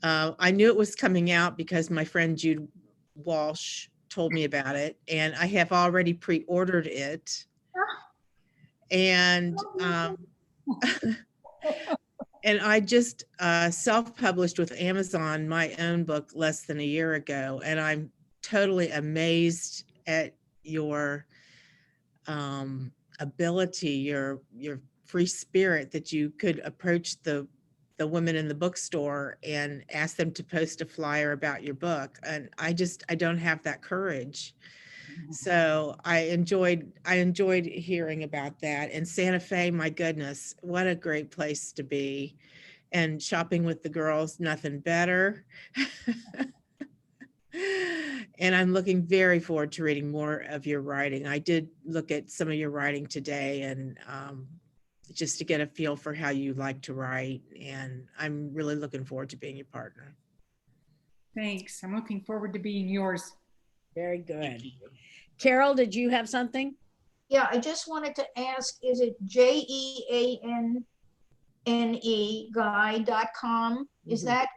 I knew it was coming out because my friend Jude Walsh told me about it, and I have already pre-ordered it. And and I just self-published with Amazon my own book less than a year ago, and I'm totally amazed at your ability, your free spirit, that you could approach the women in the bookstore and ask them to post a flyer about your book. And I don't have that courage. So I enjoyed hearing about that. And Santa Fe, my goodness, what a great place to be. And shopping with the girls, nothing better. And I'm looking very forward to reading more of your writing. I did look at some of your writing today, and just to get a feel for how you like to write. And I'm really looking forward to being your partner. Thanks. I'm looking forward to being yours. Very good. Carol, did you have something? Yeah, I just wanted to ask, is it JEANNE guy.com? Is that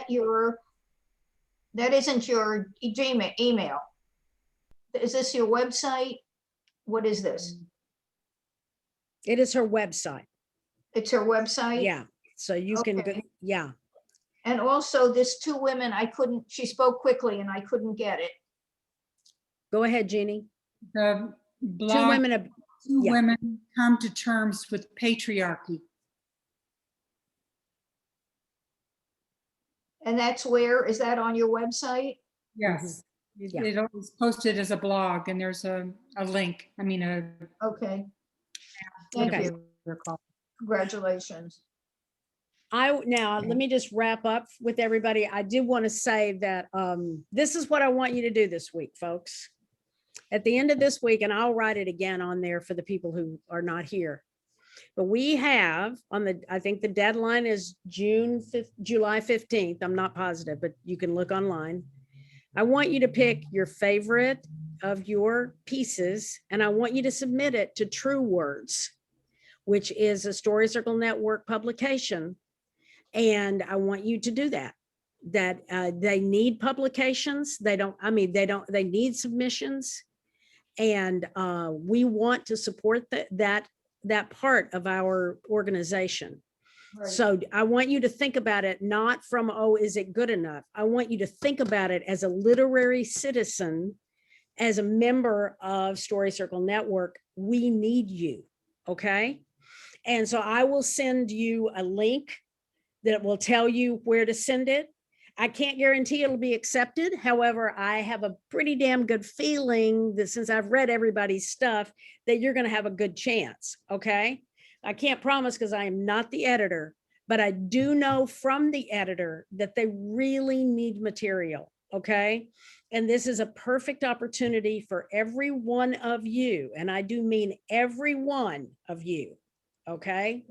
your, that isn't your email? Is this your website? What is this? It is her website. It's her website? Yeah. So you can go, Okay. yeah. And also this two women, she spoke quickly and I couldn't get it. Go ahead, Jeannie. The blog, Two women, yeah. women come to terms with patriarchy. And that's where, is that on your website? Yes. Yeah. It always posted as a blog, and there's a link. I mean, Okay. Thank Okay. you. Congratulations. Now let me just wrap up with everybody. I did want to say that this is what I want you to do this week, folks. At the end of this week, and I'll write it again on there for the people who are not here. But we have I think the deadline is July 15th. I'm not positive, but you can look online. I want you to pick your favorite of your pieces, and I want you to submit it to True Words, which is a Story Circle Network publication. And I want you to do that. They need publications. They need submissions. And we want to support that part of our organization. Right. So I want you to think about it not from, oh, is it good enough? I want you to think about it as a literary citizen, as a member of Story Circle Network. We need you, okay? And so I will send you a link that will tell you where to send it. I can't guarantee it'll be accepted. However, I have a pretty damn good feeling that since I've read everybody's stuff, that you're going to have a good chance. Okay. I can't promise because I am not the editor, but I do know from the editor that they really need material. Okay. And this is a perfect opportunity for every one of you. And I do mean every one of you. Okay.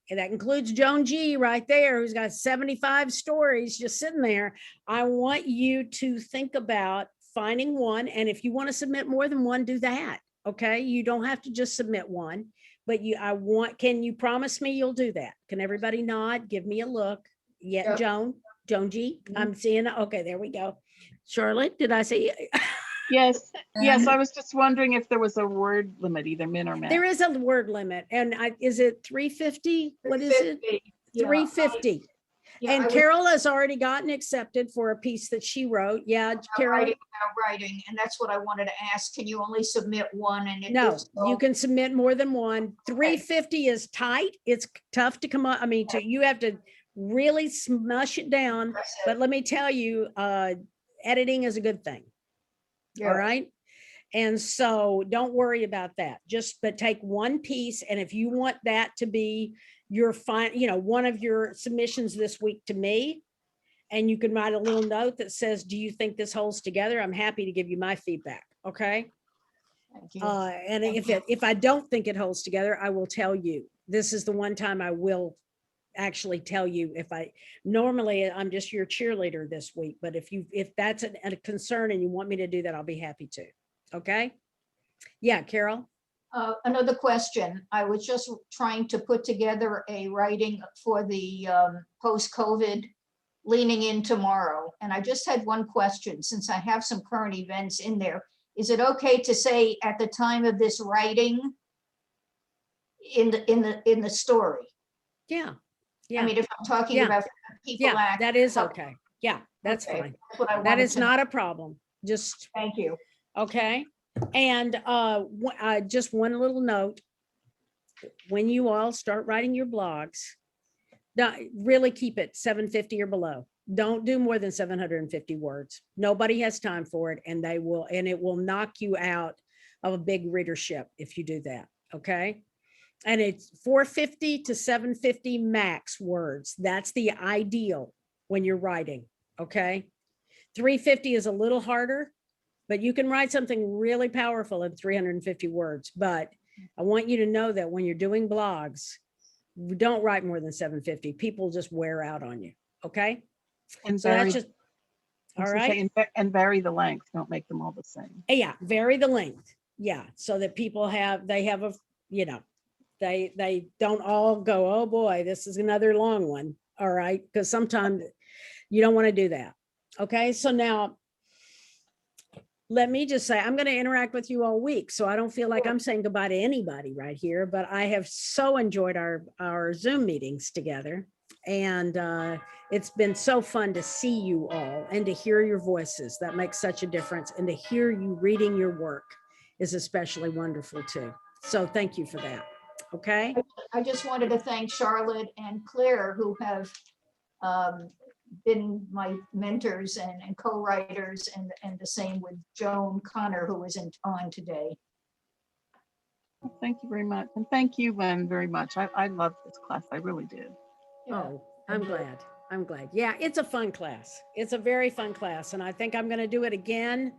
And that includes Joan G right there, who's got 75 stories just sitting there. I want you to think about finding one. And if you want to submit more than one, do that. Okay. You don't have to just submit one, but can you promise me you'll do that? Can everybody nod? Give me a look. Yeah, yep. Joan G, I'm seeing, okay, there we go. Charlotte, did I say? Yes, yes, I was just wondering if there was a word limit, either min or max. There is a word limit, and is it 350? What is it? Yeah. 350. Yeah, and Carol has already gotten accepted for a piece that she wrote. Yeah, Carol. Writing, and that's what I wanted to ask. Can you only submit one? And no, you can submit more than one. 350 is tight. It's tough to come up. I mean, you have to really smush it down. But let me tell you, editing is a good thing. Yeah. All right. And so don't worry about that. But take one piece. And if you want that to be your one of your submissions this week to me, and you can write a little note that says, do you think this holds together? I'm happy to give you my feedback. Okay. Thank you. And if I don't think it holds together, I will tell you. This is the one time I will actually tell you. Normally I'm just your cheerleader this week, but if that's a concern and you want me to do that, I'll be happy to. Okay. Yeah, Carol. Another question. I was just trying to put together a writing for the post-COVID leaning in tomorrow. And I just had one question, since I have some current events in there. Is it okay to say at the time of this writing in the story? Yeah. I Yeah. mean, if I'm talking Yeah. about people Yeah, act. that is okay. Yeah, that's Okay, fine. that's what I That wanted is to- not a problem. Just, Thank you. okay. And just one little note. When you all start writing your blogs, really keep it 750 or below. Don't do more than 750 words. Nobody has time for it, and it will knock you out of a big readership if you do that. Okay. And it's 450 to 750 max words. That's the ideal when you're writing. Okay. 350 is a little harder, but you can write something really powerful in 350 words. But I want you to know that when you're doing blogs, don't write more than 750. People just wear out on you. Okay. And So vary, that's just, I was all gonna say, right. and vary the length. Don't make them all the same. Yeah, vary the length. Yeah, so that people have a, they don't all go, oh boy, this is another long one. All right, because sometimes you don't want to do that. Okay, so now let me just say, I'm going to interact with you all week, so I don't feel like I'm saying goodbye to anybody right here, but I have so enjoyed our Zoom meetings together. And it's been so fun to see you all and to hear your voices. That makes such a difference. And to hear you reading your work is especially wonderful too. So thank you for that. Okay. I just wanted to thank Charlotte and Claire, who have been my mentors and co-writers, and the same with Joan Connor, who isn't on today. Well, thank you very much. And thank you, Len, very much. I loved this class. I really did. Oh, I'm glad. I'm glad. Yeah, it's a fun class. It's a very fun class. And I think I'm going to do it again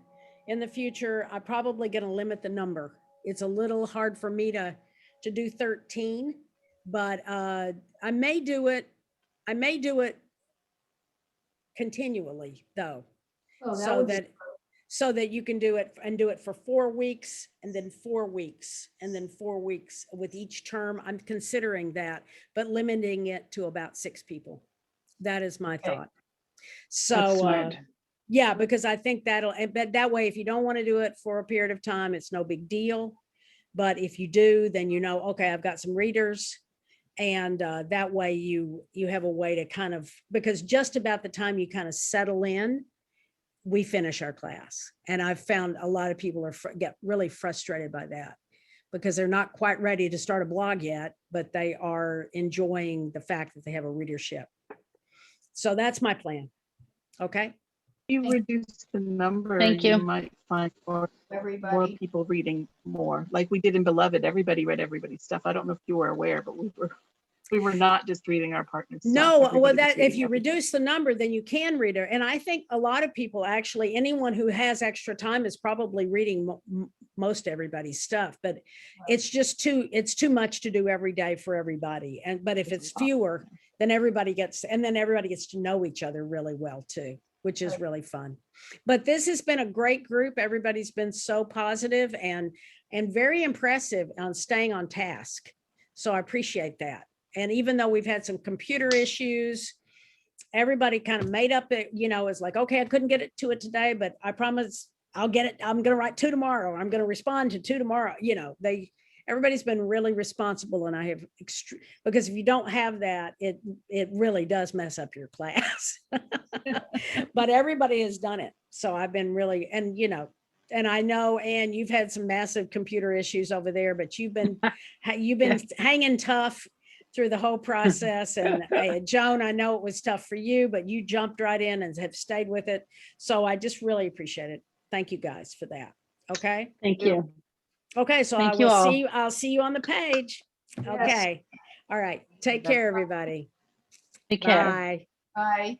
in the future. I'm probably going to limit the number. It's a little hard for me to do 13, but I may do it. I may do it continually though. Oh, that so would be that so that you can do it for 4 weeks and then 4 weeks and then 4 weeks with each term. I'm considering that, but limiting it to about 6 people. That is my thought. So That's smart. yeah, because I think but that way, if you don't want to do it for a period of time, it's no big deal. But if you do, then okay, I've got some readers. And that way you have a way to kind of, because just about the time you kind of settle in, we finish our class. And I've found a lot of people get really frustrated by that because they're not quite ready to start a blog yet, but they are enjoying the fact that they have a readership. So that's my plan. Okay. You reduce the number, Thank you. you might find more Everybody. people reading more. Like we did in Beloved, everybody read everybody's stuff. I don't know if you were aware, but we were not just reading our partners. No, well, that if you reduce the number, then you can read it. And I think a lot of people actually, anyone who has extra time is probably reading most everybody's stuff, but it's just it's too much to do every day for everybody. But if it's fewer, then everybody gets to know each other really well too, which is really fun. But this has been a great group. Everybody's been so positive and very impressive on staying on task. So I appreciate that. And even though we've had some computer issues, everybody kind of made up it, is like, okay, I couldn't get to it today, but I promise I'll get it. I'm going to write 2 tomorrow. I'm going to respond to 2 tomorrow. Everybody's been really responsible, and I have because if you don't have that, it really does mess up your class. But everybody has done it. So I've been really, and I know, Anne, you've had some massive computer issues over there, but you've been hanging tough through the whole process. And Joan, I know it was tough for you, but you jumped right in and have stayed with it. So I just really appreciate it. Thank you guys for that. Okay. Thank you. Okay. So Thank you all. I'll see you on the page. Okay. All right. Take care, everybody. Take care. Bye. Bye.